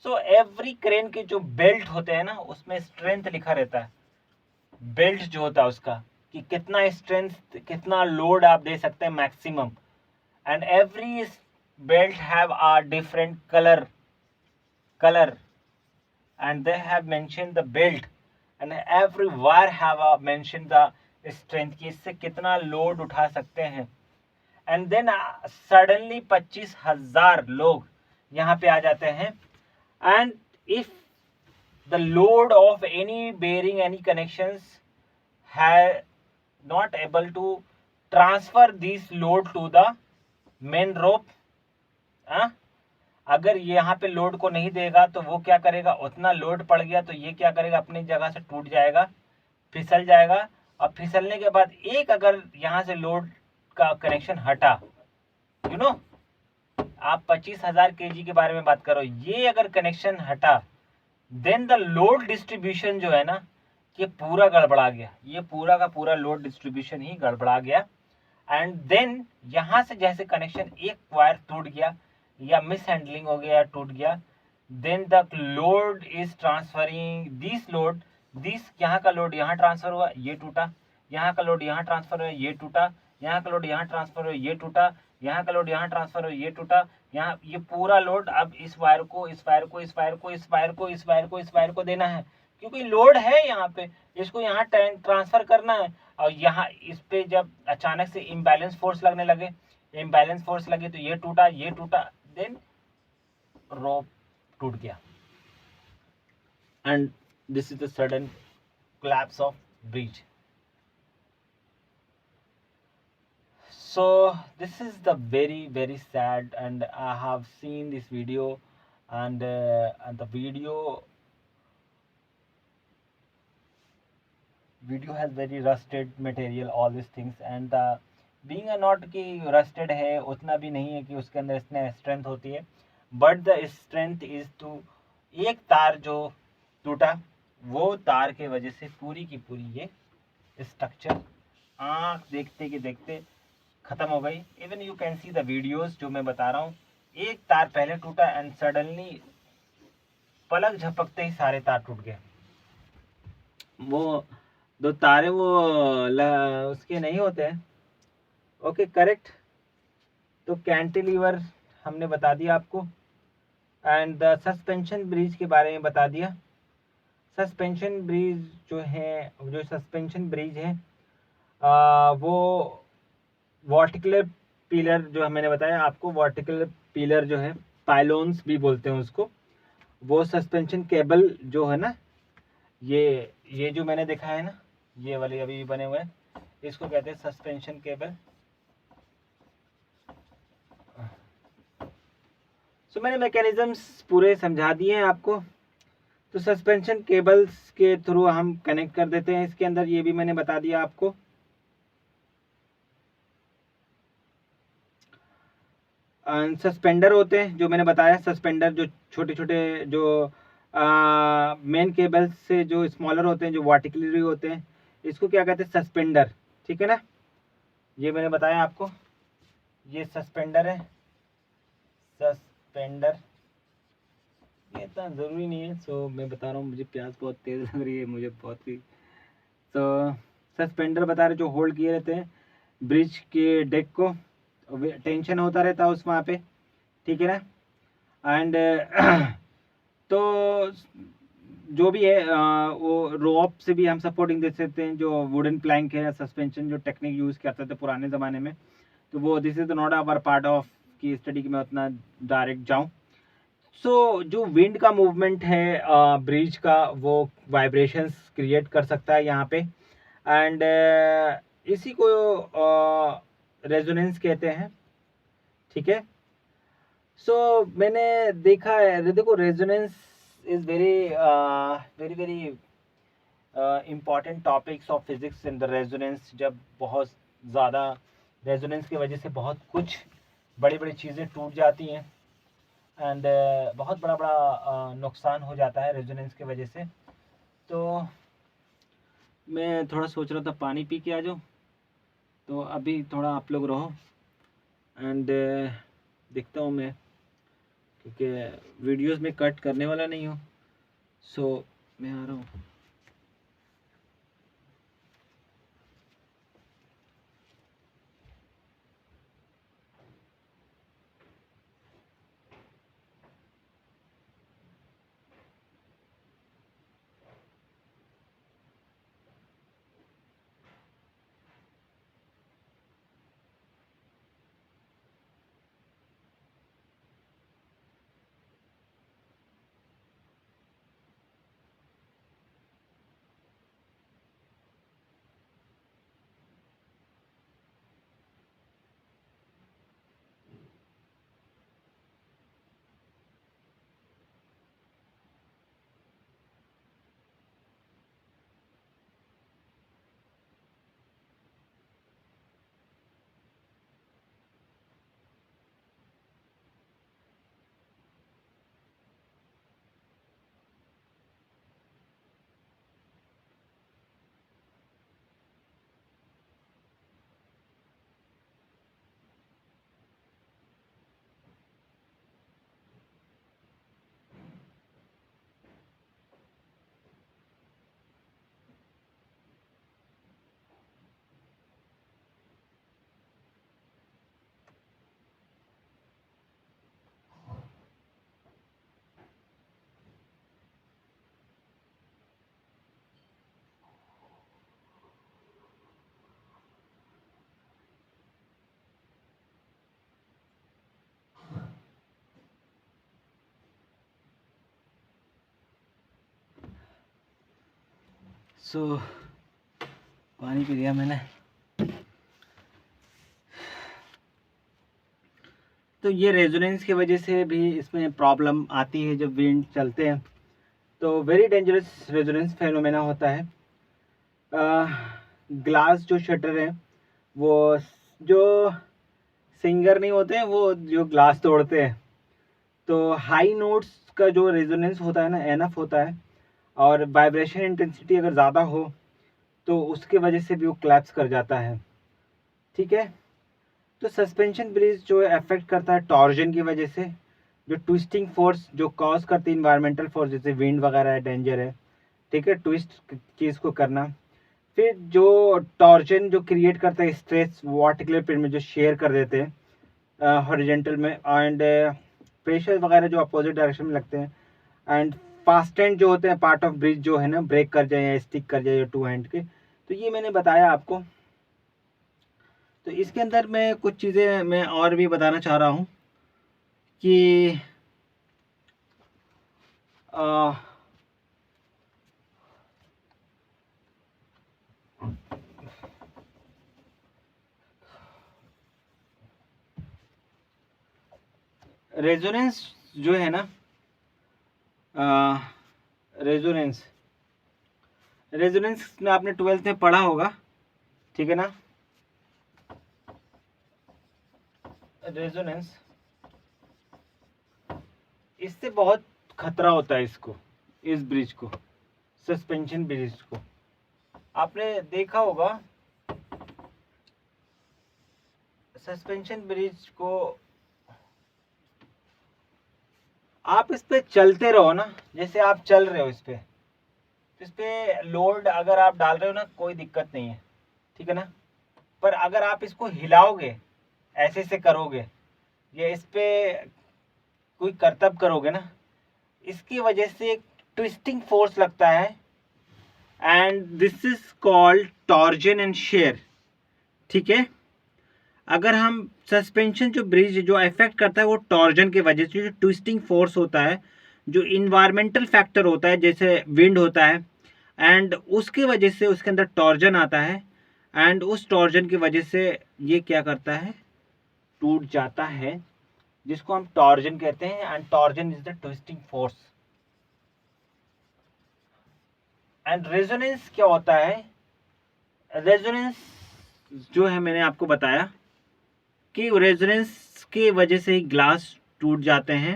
सो एवरी क्रेन के जो बेल्ट होते हैं ना उसमें स्ट्रेंथ लिखा रहता है, बेल्ट जो होता है उसका कि कितना स्ट्रेंथ, कितना लोड आप दे सकते हैं maximum. And every belt have a different colour and they have mentioned the belt and every wire have mentioned the strength कि इससे कितना लोड उठा सकते हैं। एंड देन सडनली 25,000 लोग यहाँ पे आ जाते हैं। And if the load of any bearing any connections है not able to transfer this load to the main rope, अगर यहाँ पे लोड को नहीं देगा तो वो क्या करेगा, उतना लोड पड़ गया तो ये क्या करेगा, अपनी जगह से टूट जाएगा, फिसल जाएगा। और फिसलने के बाद एक अगर यहाँ से लोड का कनेक्शन हटा, यू नो, आप 25,000 kg के बारे में बात करो, ये अगर कनेक्शन हटा, देन द लोड डिस्ट्रीब्यूशन जो है ना, ये पूरा गड़बड़ा गया, ये पूरा का पूरा लोड डिस्ट्रीब्यूशन ही गड़बड़ा गया। एंड देन यहाँ से जैसे कनेक्शन एक वायर टूट गया या मिस हैंडलिंग हो गया या टूट गया, then the load is transferring this load, this यहाँ का लोड यहाँ ट्रांसफर हुआ, ये टूटा, यहाँ का लोड यहाँ ट्रांसफर हुआ, ये टूटा, यहाँ का लोड यहाँ ट्रांसफर हुआ, ये टूटा, यहाँ का लोड यहाँ ट्रांसफर हुआ, ये टूटा, यहाँ ये पूरा लोड अब इस वायर को इस वायर को इस वायर को इस वायर को इस वायर को इस वायर को देना है, क्योंकि लोड है यहाँ पे, इसको यहाँ ट्रांसफर करना है। और यहाँ इस पे जब अचानक से इम्बैलेंस फोर्स लगने लगे, इम्बैलेंस फोर्स लगे तो ये टूटा, ये टूटा, देन रोप टूट गया। And this is the sudden collapse of bridge. So this is the very sad, and I have seen this video, and the video has very rusted material, all these things, and being a not कि rusted है उतना भी नहीं है कि उसके अंदर इतने स्ट्रेंथ होती है, but the strength is too, एक तार जो टूटा वो तार के वजह से पूरी की पूरी ये स्ट्रक्चर आँख देखते के देखते ख़त्म हो गई। Even you can see the videos जो मैं बता रहा हूँ, एक तार पहले टूटा एंड सडनली पलक झपकते ही सारे तार टूट गए। वो दो तारे वो उसके नहीं होते हैं, ओके करेक्ट। तो कैंटिलीवर हमने बता दिया आपको, एंड द सस्पेंशन ब्रिज के बारे में बता दिया। सस्पेंशन ब्रिज जो है, जो सस्पेंशन ब्रिज है वो वर्टिकल पिलर जो मैंने बताया आपको, वर्टिकल पिलर जो है पाइलोन्स भी बोलते हैं उसको, वो सस्पेंशन केबल जो है ना, ये जो मैंने दिखाया है ना, ये वाले अभी भी बने हुए हैं, इसको कहते हैं सस्पेंशन केबल। सो मैंने मैकेनिज्म्स पूरे समझा दिए हैं आपको। तो सस्पेंशन केबल्स के थ्रू हम कनेक्ट कर देते हैं इसके अंदर, ये भी मैंने बता दिया आपको। सस्पेंडर होते हैं जो मैंने बताया, सस्पेंडर जो छोटे छोटे जो मेन केबल्स से जो स्मॉलर होते हैं, जो वर्टिकली होते हैं, इसको क्या कहते हैं, सस्पेंडर, ठीक है ना। ये मैंने बताया आपको, ये सस्पेंडर है, सस्पेंडर, ये इतना ज़रूरी नहीं है। सो मैं बता रहा हूँ, मुझे प्यास बहुत तेज़ लग रही है, मुझे बहुत ही। तो सस्पेंडर बता रहे जो होल्ड किए रहते हैं ब्रिज के डेक को, टेंशन होता रहता है उस वहाँ पे, ठीक है ना। एंड तो जो भी है वो रोप से भी हम सपोर्टिंग दे सकते हैं। जो वुडन प्लैंक है, सस्पेंशन जो टेक्निक यूज़ करते थे पुराने ज़माने में, तो वो this is not our part of की स्टडी की मैं उतना डायरेक्ट जाऊँ। सो जो विंड का मूवमेंट है ब्रिज का, वो वाइब्रेशंस क्रिएट कर सकता है यहाँ पे, एंड इसी को रेजोनेंस कहते हैं। ठीक है। सो मैंने देखा है, देखो resonance is very very very important topics of physics in the resonance. जब बहुत ज़्यादा रेजोनेंस की वजह से बहुत कुछ बड़ी बड़ी चीज़ें टूट जाती हैं, एंड बहुत बड़ा बड़ा नुकसान हो जाता है रेजोनेंस की वजह से। तो मैं थोड़ा सोच रहा था पानी पी के आ जाऊँ, तो अभी थोड़ा आप लोग रहो, एंड देखता हूँ मैं, क्योंकि वीडियोस में कट करने वाला नहीं हूँ। सो मैं आ रहा हूँ। सो पानी पी लिया मैंने। तो ये रेजोनेंस की वजह से भी इसमें प्रॉब्लम आती है जब विंड चलते हैं, तो वेरी डेंजरस रेजोनेंस फेनोमेना होता है। ग्लास जो शटर है, वो जो सिंगर नहीं होते हैं, वो जो ग्लास तोड़ते हैं, तो हाई नोट्स का जो रेजोनेंस होता है ना, एनफ होता है, और वाइब्रेशन इंटेंसिटी अगर ज़्यादा हो तो उसके वजह से भी वो क्लैप्स कर जाता है। ठीक है। तो सस्पेंशन ब्रिज जो अफेक्ट करता है टॉर्जन की वजह से, जो ट्विस्टिंग फोर्स जो कॉज करती है इन्वायरमेंटल फोर्स, जैसे विंड वगैरह है, डेंजर है। ठीक है, ट्विस्ट चीज़ को करना। फिर जो टॉर्जन जो क्रिएट करता है स्ट्रेस वर्टिकल प्लेन में जो शेयर कर देते हैं हॉरिजॉन्टल में, एंड प्रेशर वगैरह जो अपोजिट डायरेक्शन में लगते हैं, एंड फास्ट एंड जो होते हैं पार्ट ऑफ ब्रिज जो है ना, ब्रेक कर जाए या स्टिक कर जाए टू हैंड के। तो ये मैंने बताया आपको। तो इसके अंदर मैं कुछ चीज़ें मैं और भी बताना चाह रहा हूँ कि रेजोनेंस जो है ना, रेजोनेंस रेजोनेंस में आपने 12th में पढ़ा होगा। ठीक है ना। रेजोनेंस, इससे बहुत खतरा होता है इसको, इस ब्रिज को, सस्पेंशन ब्रिज को। आपने देखा होगा सस्पेंशन ब्रिज को, आप इस पे चलते रहो ना, जैसे आप चल रहे हो इस पे, तो इस पे लोड अगर आप डाल रहे हो ना, कोई दिक्कत नहीं है। ठीक है ना। पर अगर आप इसको हिलाओगे, ऐसे से करोगे, या इस पे कोई करतब करोगे ना, इसकी वजह से एक ट्विस्टिंग फोर्स लगता है, and this is called torsion and share. ठीक है, अगर हम सस्पेंशन जो ब्रिज जो अफेक्ट करता है वो टॉर्जन की वजह से, जो ट्विस्टिंग फोर्स होता है, जो इन्वायरमेंटल फैक्टर होता है जैसे विंड होता है, एंड उसकी वजह से उसके अंदर टॉर्जन आता है, एंड उस टॉर्जन की वजह से ये क्या करता है, टूट जाता है, जिसको हम टॉर्जन कहते हैं, and torsion is the twisting force. And resonance क्या होता है, रेजोनेंस जो है मैंने आपको बताया कि रेजोनेंस की वजह से ही ग्लास टूट जाते हैं।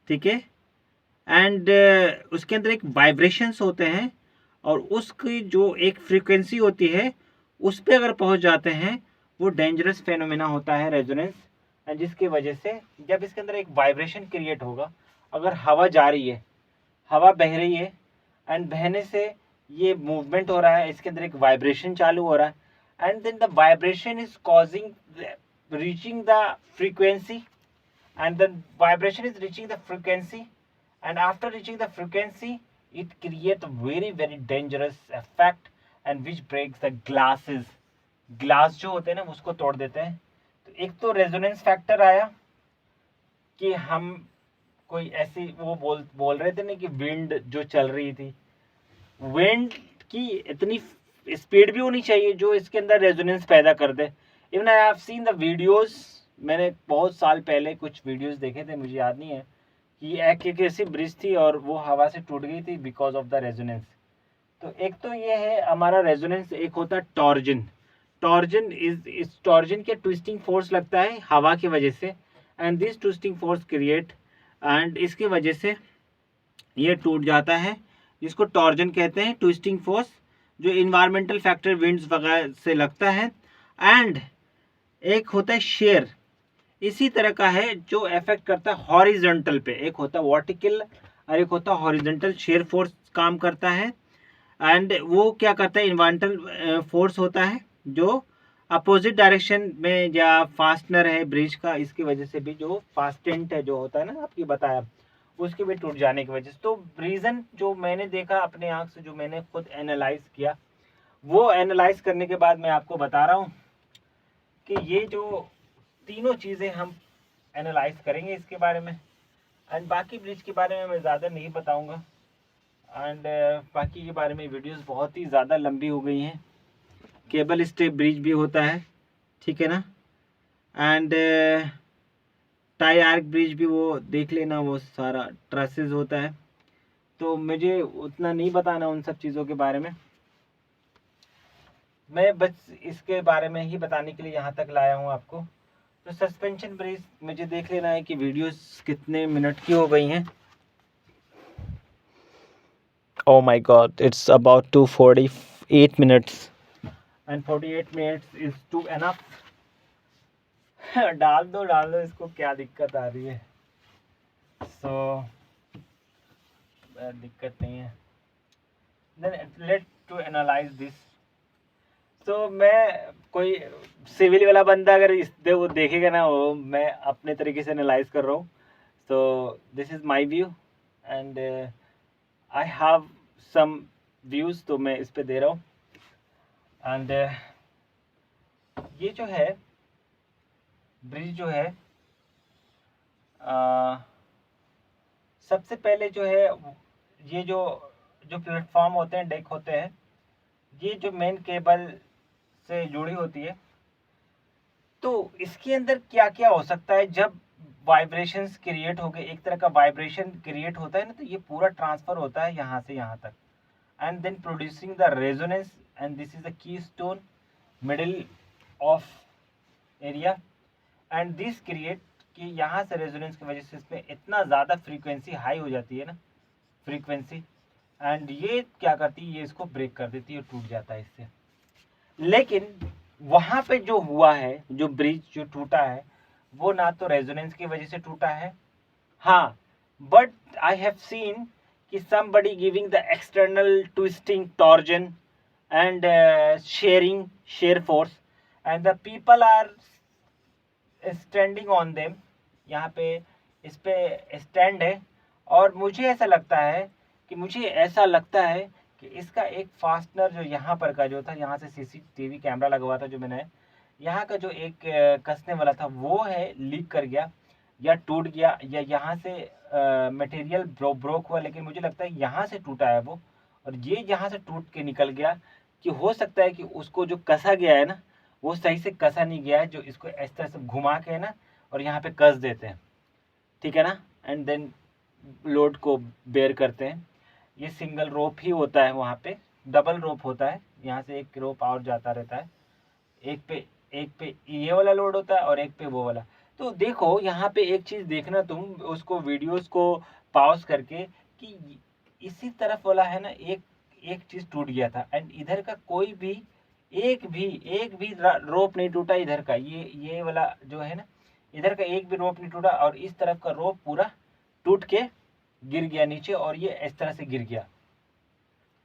ठीक है, एंड उसके अंदर एक वाइब्रेशंस होते हैं, और उसकी जो एक फ्रीक्वेंसी होती है उस पर अगर पहुंच जाते हैं, वो डेंजरस फेनोमेना होता है रेजोनेंस। एंड जिसकी वजह से जब इसके अंदर एक वाइब्रेशन क्रिएट होगा, अगर हवा जा रही है, हवा बह रही है, एंड बहने से ये मूवमेंट हो रहा है, इसके अंदर एक वाइब्रेशन चालू हो रहा है, and then the vibration is causing reaching the frequency, and the vibration is reaching the frequency, and after reaching the frequency it creates a very dangerous effect, and which breaks the glasses। Glass जो होते हैं ना उसको तोड़ देते हैं। तो एक तो रेजोनेंस फैक्टर आया कि हम कोई ऐसी वो बोल रहे थे ना कि विंड जो चल रही थी, विंड की इतनी स्पीड भी होनी चाहिए जो इसके अंदर रेजोनेंस पैदा कर दे। Even I have seen the videos, मैंने बहुत साल पहले कुछ वीडियोस देखे थे, मुझे याद नहीं है, कि एक ऐसी ब्रिज थी और वो हवा से टूट गई थी बिकॉज ऑफ द रेजोनेंस। तो एक तो ये है हमारा रेजोनेंस, एक होता है टॉर्जन। टॉर्जन इस टॉर्जन के ट्विस्टिंग फोर्स लगता है हवा की वजह से, and this twisting force create, and इसकी वजह से ये टूट जाता है, जिसको टॉर्जन कहते हैं, ट्विस्टिंग फोर्स, जो इन्वायरमेंटल फैक्टर विंड्स वगैरह से लगता है। एंड एक होता है शेयर, इसी तरह का है जो इफेक्ट करता है हॉरिजॉन्टल पे, एक होता है वर्टिकल और एक होता है हॉरिजॉन्टल। शेयर फोर्स काम करता है, एंड वो क्या करता है, इन्वायरमेंटल फोर्स होता है जो अपोजिट डायरेक्शन में, या फास्टनर है ब्रिज का, इसकी वजह से भी जो फास्टेंट है जो होता है ना आपकी बताया, उसके भी टूट जाने की वजह से। तो रीज़न जो मैंने देखा अपने आँख से, जो मैंने खुद एनालाइज किया, वो एनालाइज करने के बाद मैं आपको बता रहा हूँ कि ये जो तीनों चीज़ें हम एनालाइज करेंगे इसके बारे में। एंड बाकी ब्रिज के बारे में मैं ज़्यादा नहीं बताऊंगा, एंड बाकी के बारे में वीडियोस बहुत ही ज़्यादा लंबी हो गई हैं। केबल स्टे ब्रिज भी होता है, ठीक है ना, एंड टाई आर्क ब्रिज भी, वो देख लेना, वो सारा ट्रसेस होता है। तो मुझे उतना नहीं बताना उन सब चीज़ों के बारे में, मैं बस इसके बारे में ही बताने के लिए यहाँ तक लाया हूँ आपको। तो सस्पेंशन ब्रिज मुझे देख लेना है कि वीडियोस कितने मिनट की हो गई हैं। Oh my god, it's about 2:48 minutes, and 48 minutes is too enough। डाल दो इसको, क्या दिक्कत आ रही है। So दिक्कत नहीं है। Then let to analyze this। तो मैं कोई सिविल वाला बंदा अगर वो देखेगा ना, वो मैं अपने तरीके से एनालाइज कर रहा हूँ। तो this is my view, and I have some views, तो मैं इस पे दे रहा हूँ। एंड ये जो है ब्रिज जो है, सबसे पहले जो है, ये जो प्लेटफॉर्म होते हैं, डेक होते हैं, ये जो मेन केबल से जुड़ी होती है। तो इसके अंदर क्या क्या हो सकता है, जब वाइब्रेशंस क्रिएट हो गए, एक तरह का वाइब्रेशन क्रिएट होता है ना, तो ये पूरा ट्रांसफर होता है यहाँ से यहाँ तक, and then producing the resonance, and this is the keystone middle of area, and this create कि यहाँ से रेजोनेंस की वजह से इसमें इतना ज़्यादा फ्रीक्वेंसी हाई हो जाती है ना, फ्रीक्वेंसी, एंड ये क्या करती है, ये इसको ब्रेक कर देती है, टूट जाता है इससे। लेकिन वहाँ पे जो हुआ है, जो ब्रिज जो टूटा है, वो ना तो रेजोनेंस की वजह से टूटा है, हाँ, बट आई हैव सीन कि somebody giving the external twisting torsion and sharing shear force, and the people are standing on them। यहाँ पे इस पे स्टैंड है, और मुझे ऐसा लगता है कि मुझे ऐसा लगता है कि इसका एक फास्टनर जो यहाँ पर का जो था, यहाँ से सीसीटीवी कैमरा लगा हुआ था जो मैंने, यहाँ का जो एक कसने वाला था वो है लीक कर गया या टूट गया, या यहाँ से मटेरियल ब्रोक हुआ, लेकिन मुझे लगता है यहाँ से टूटा है वो, और ये यहाँ से टूट के निकल गया। कि हो सकता है कि उसको जो कसा गया है ना, वो सही से कसा नहीं गया है, जो इसको इस तरह से घुमा के ना और यहाँ पे कस देते हैं, ठीक है ना, एंड देन लोड को बेयर करते हैं। ये सिंगल रोप ही होता है, वहाँ पे डबल रोप होता है, यहाँ से एक रोप और जाता रहता है, एक पे ये वाला लोड होता है और एक पे वो वाला। तो देखो यहाँ पे एक चीज़ देखना तुम, उसको वीडियोस को पॉज करके, कि इसी तरफ वाला है ना, एक एक चीज़ टूट गया था, एंड इधर का कोई भी एक भी रोप नहीं टूटा इधर का, ये वाला जो है ना, इधर का एक भी रोप नहीं टूटा, और इस तरफ का रोप पूरा टूट के गिर गया नीचे, और ये इस तरह से गिर गया,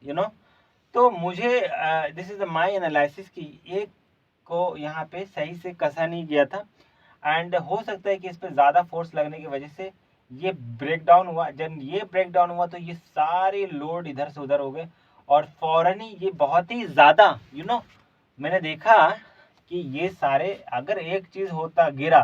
यू नो। तो मुझे दिस इज माय एनालिसिस कि एक को यहाँ पे सही से कसा नहीं गया था, एंड हो सकता है कि इस पे ज़्यादा फोर्स लगने की वजह से ये ब्रेक डाउन हुआ। जब ये ब्रेक डाउन हुआ तो ये सारे लोड इधर से उधर हो गए, और फौरन ही ये बहुत ही ज़्यादा, यू नो, मैंने देखा कि ये सारे, अगर एक चीज़ होता गिरा,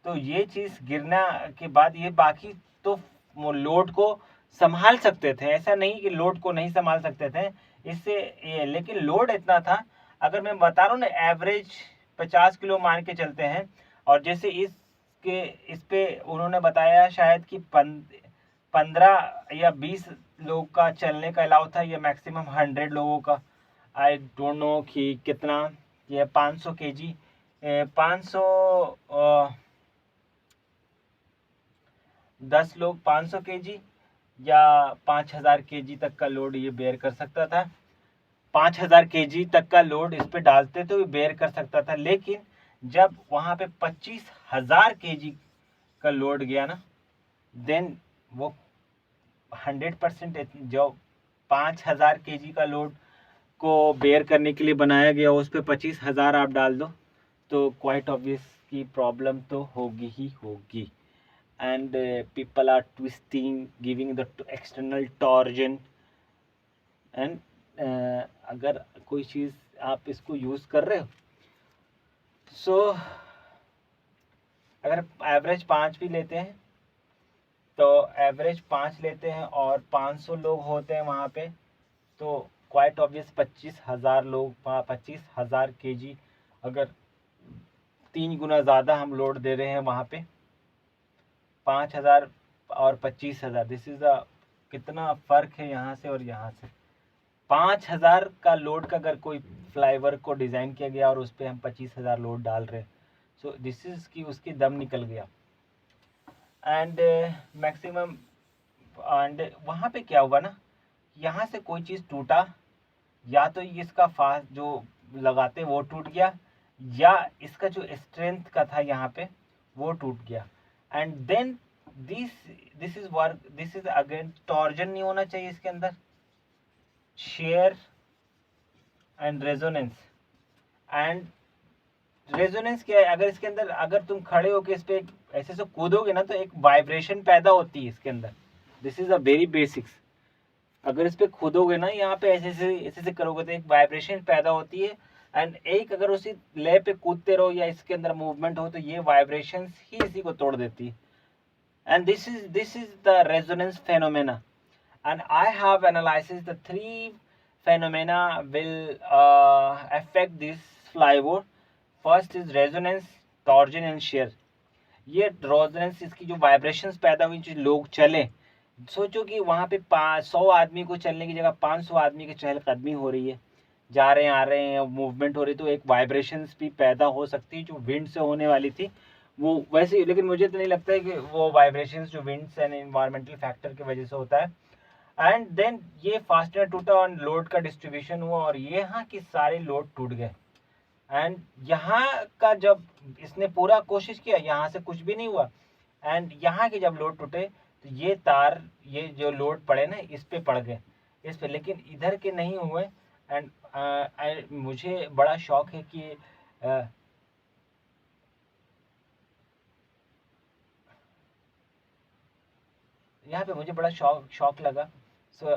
तो ये चीज़ गिरना के बाद ये बाकी तो लोड को संभाल सकते थे, ऐसा नहीं कि लोड को नहीं संभाल सकते थे इससे, लेकिन लोड इतना था, अगर मैं बता रहा हूँ ना, एवरेज 50 किलो मान के चलते हैं, और जैसे इस पे उन्होंने बताया शायद कि 15 या 20 लोग का चलने का अलाउ था, या मैक्सिमम 100 लोगों का, आई डोंट नो कि कितना, ये 500 केजी, 500 10 लोग 500 केजी या 5000 केजी तक का लोड ये बेयर कर सकता था। 5000 केजी तक का लोड इस पे डालते तो ये बेयर कर सकता था, लेकिन जब वहाँ पे 25,000 केजी का लोड गया ना, देन वो 100% जो 5000 केजी का लोड को बेयर करने के लिए बनाया गया, उस पर 25,000 आप डाल दो, तो क्वाइट ऑब्वियस की प्रॉब्लम तो होगी ही होगी, and people are twisting, giving the external torsion, and अगर कोई चीज़ आप इसको यूज़ कर रहे हो, सो अगर एवरेज 5 भी लेते हैं, तो एवरेज 5 लेते हैं और 500 लोग होते हैं वहाँ पे, तो क्वाइट ऑब्वियस 25,000 लोग, 25,000 केजी, अगर 3 गुना ज़्यादा हम लोड दे रहे हैं वहाँ पे, 5,000 और 25,000, दिस इज द, कितना फ़र्क है यहाँ से और यहाँ से। 5,000 का लोड का अगर कोई फ्लाईओवर को डिज़ाइन किया गया और उस पर हम 25,000 लोड डाल रहे हैं, सो दिस इज कि उसकी दम निकल गया, एंड मैक्सिमम, एंड वहाँ पे क्या हुआ ना, यहाँ से कोई चीज़ टूटा, या तो इसका फास्ट जो लगाते वो टूट गया, या इसका जो स्ट्रेंथ का था यहाँ पे वो टूट गया, and then this is work, this is again torsion नहीं होना चाहिए इसके अंदर, shear and resonance. And resonance क्या है, अगर इसके अंदर अगर तुम खड़े होकर इस पे ऐसे से कूदोगे ना, तो एक वाइब्रेशन पैदा होती है इसके अंदर, this is a very basics. अगर इस पे कूदोगे ना, यहाँ पे ऐसे से करोगे तो एक वाइब्रेशन पैदा होती है, एंड एक अगर उसी ले पे कूदते रहो या इसके अंदर मूवमेंट हो, तो ये वाइब्रेशंस ही इसी को तोड़ देती है, and this is the resonance phenomena, and I have analyzed the 3 phenomena will affect this flyover. First is resonance, torsion and shear. ये रेजोनेंस, इसकी जो वाइब्रेशंस पैदा हुई, जो लोग चले, सोचो कि वहाँ पे 100 आदमी को चलने की जगह 500 आदमी की चहलकदमी हो रही है, जा रहे हैं आ रहे हैं, मूवमेंट हो रही, तो एक वाइब्रेशंस भी पैदा हो सकती है जो विंड से होने वाली थी वो वैसे ही, लेकिन मुझे तो नहीं लगता है कि वो वाइब्रेशंस जो विंड्स एंड इन्वायरमेंटल फैक्टर की वजह से होता है। एंड देन ये फास्टनर टूटा और लोड का डिस्ट्रीब्यूशन हुआ, और ये यहाँ के सारे लोड टूट गए, एंड यहाँ का जब इसने पूरा कोशिश किया, यहाँ से कुछ भी नहीं हुआ, एंड यहाँ के जब लोड टूटे, तो ये तार, ये जो लोड पड़े ना, इस पे पड़ गए, इस पे, लेकिन इधर के नहीं हुए। एंड मुझे बड़ा शौक है कि यहाँ पे मुझे बड़ा शौक लगा सो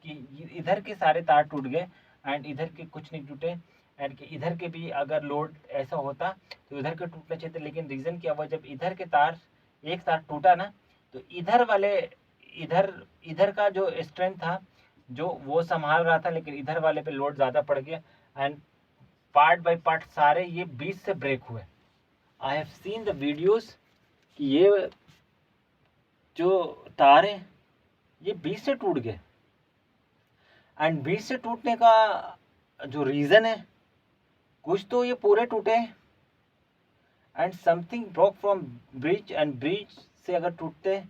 कि इधर के सारे तार टूट गए एंड इधर के कुछ नहीं टूटे, एंड कि इधर के भी अगर लोड ऐसा होता तो इधर के टूटना चाहिए था, लेकिन रीज़न क्या हुआ, जब इधर के तार एक तार टूटा ना तो इधर वाले इधर इधर का जो स्ट्रेंथ था जो वो संभाल रहा था, लेकिन इधर वाले पे लोड ज़्यादा पड़ गया एंड पार्ट बाय पार्ट सारे ये बीच से ब्रेक हुए। आई हैव सीन द वीडियोस कि ये जो तार हैं ये बीच से टूट गए, एंड बीच से टूटने का जो रीज़न है, कुछ तो ये पूरे टूटे and something broke from bridge, and bridge से अगर टूटते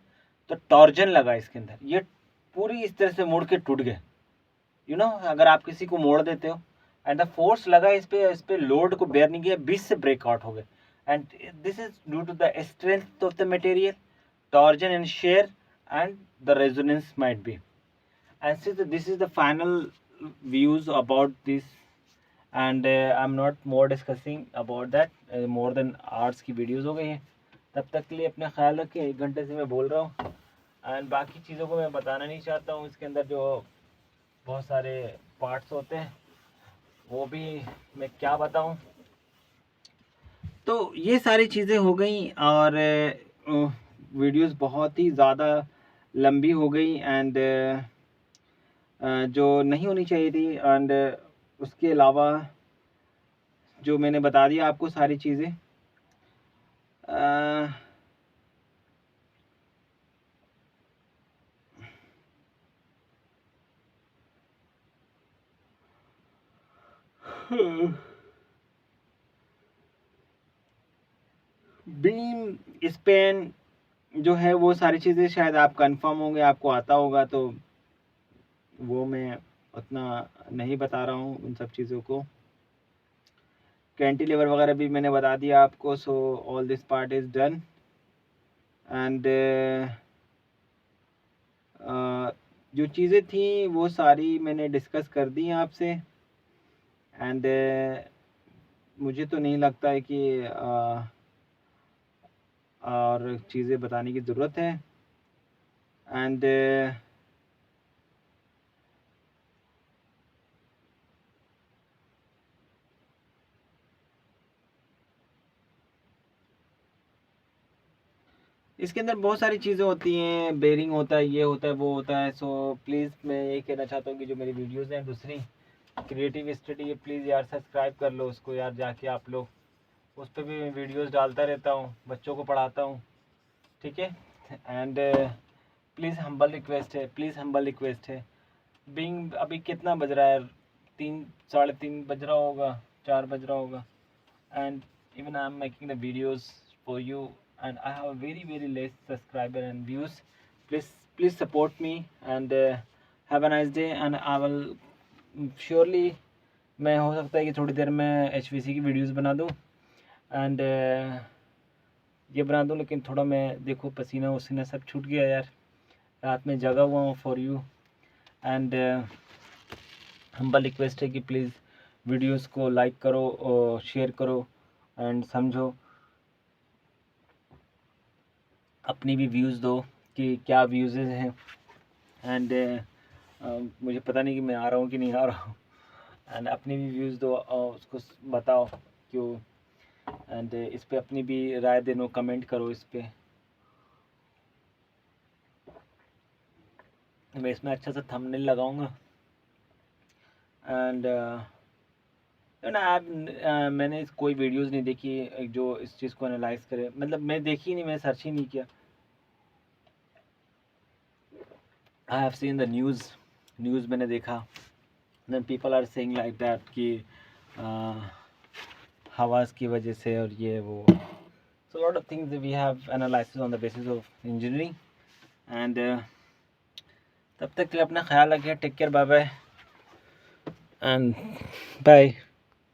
तो टॉर्जन लगा इसके अंदर, ये पूरी इस तरह से मुड़ के टूट गए। यू नो अगर आप किसी को मोड़ देते हो एंड द फोर्स लगा इस पे लोड को बेयर नहीं किया, बीच से ब्रेक आउट हो गए, and this is due to the strength of the material, torsion and shear, and the resonance might be. And since this is the final views about this, and I'm not more discussing about that, more than hours की videos हो गई हैं, तब तक के लिए अपना ख्याल रखें। 1 घंटे से मैं बोल रहा हूँ एंड बाकी चीज़ों को मैं बताना नहीं चाहता हूँ, इसके अंदर जो बहुत सारे पार्ट्स होते हैं वो भी मैं क्या बताऊँ। तो ये सारी चीज़ें हो गई और वीडियोस बहुत ही ज़्यादा लंबी हो गई एंड जो नहीं होनी चाहिए थी, एंड उसके अलावा जो मैंने बता दिया आपको सारी चीज़ें, बीम स्पेन जो है वो सारी चीज़ें शायद आप कंफर्म होंगे, आपको आता होगा, तो वो मैं उतना नहीं बता रहा हूँ उन सब चीज़ों को। कैंटिलीवर वगैरह भी मैंने बता दिया आपको। So all this part is done and जो चीज़ें थी वो सारी मैंने डिस्कस कर दी हैं आपसे, एंड मुझे तो नहीं लगता है कि और चीज़ें बताने की ज़रूरत है। एंड इसके अंदर बहुत सारी चीज़ें होती हैं, बेरिंग होता है, ये होता है, वो होता है। सो प्लीज़ मैं ये कहना चाहता हूँ कि जो मेरी वीडियोज़ हैं दूसरी क्रिएटिव स्टडी है, प्लीज़ यार सब्सक्राइब कर लो उसको यार जाके आप लोग, उस पर भी मैं वीडियोज़ डालता रहता हूँ, बच्चों को पढ़ाता हूँ, ठीक है। एंड प्लीज़ हम्बल रिक्वेस्ट है, प्लीज़ हम्बल रिक्वेस्ट है। बीइंग अभी कितना बज रहा है, 3 साढ़े 3 बज रहा होगा, 4 बज रहा होगा, and even I am making the videos for you and I have a very less subscriber and views. Please support me and have a nice day, and I will surely, मैं हो सकता है कि थोड़ी देर में HVC की videos बना दूँ एंड ये बना दूँ, लेकिन थोड़ा मैं देखो पसीना वसीना सब छूट गया यार, रात में जगा हुआ हूँ for you, and humble request है कि प्लीज़ वीडियोस को लाइक करो और शेयर करो एंड समझो, अपनी भी व्यूज़ दो कि क्या व्यूज़ हैं, एंड मुझे पता नहीं कि मैं आ रहा हूँ कि नहीं आ रहा हूँ, एंड अपनी भी व्यूज़ दो, उसको बताओ क्यों, एंड इस पे अपनी भी राय देनो, कमेंट करो इस पे। मैं इसमें अच्छा सा थंबनेल लगाऊंगा एंड ना मैंने कोई वीडियोस नहीं देखी जो इस चीज़ को एनालाइज करे, मतलब मैं देखी नहीं, मैं सर्च ही नहीं किया। I have seen the news मैंने देखा, then people are saying like that कि हवास की वजह से और ये वो, so lot of things we have analysis on the basis of engineering, and तब तक के लिए अपना ख्याल रखें, take care, bye bye and bye.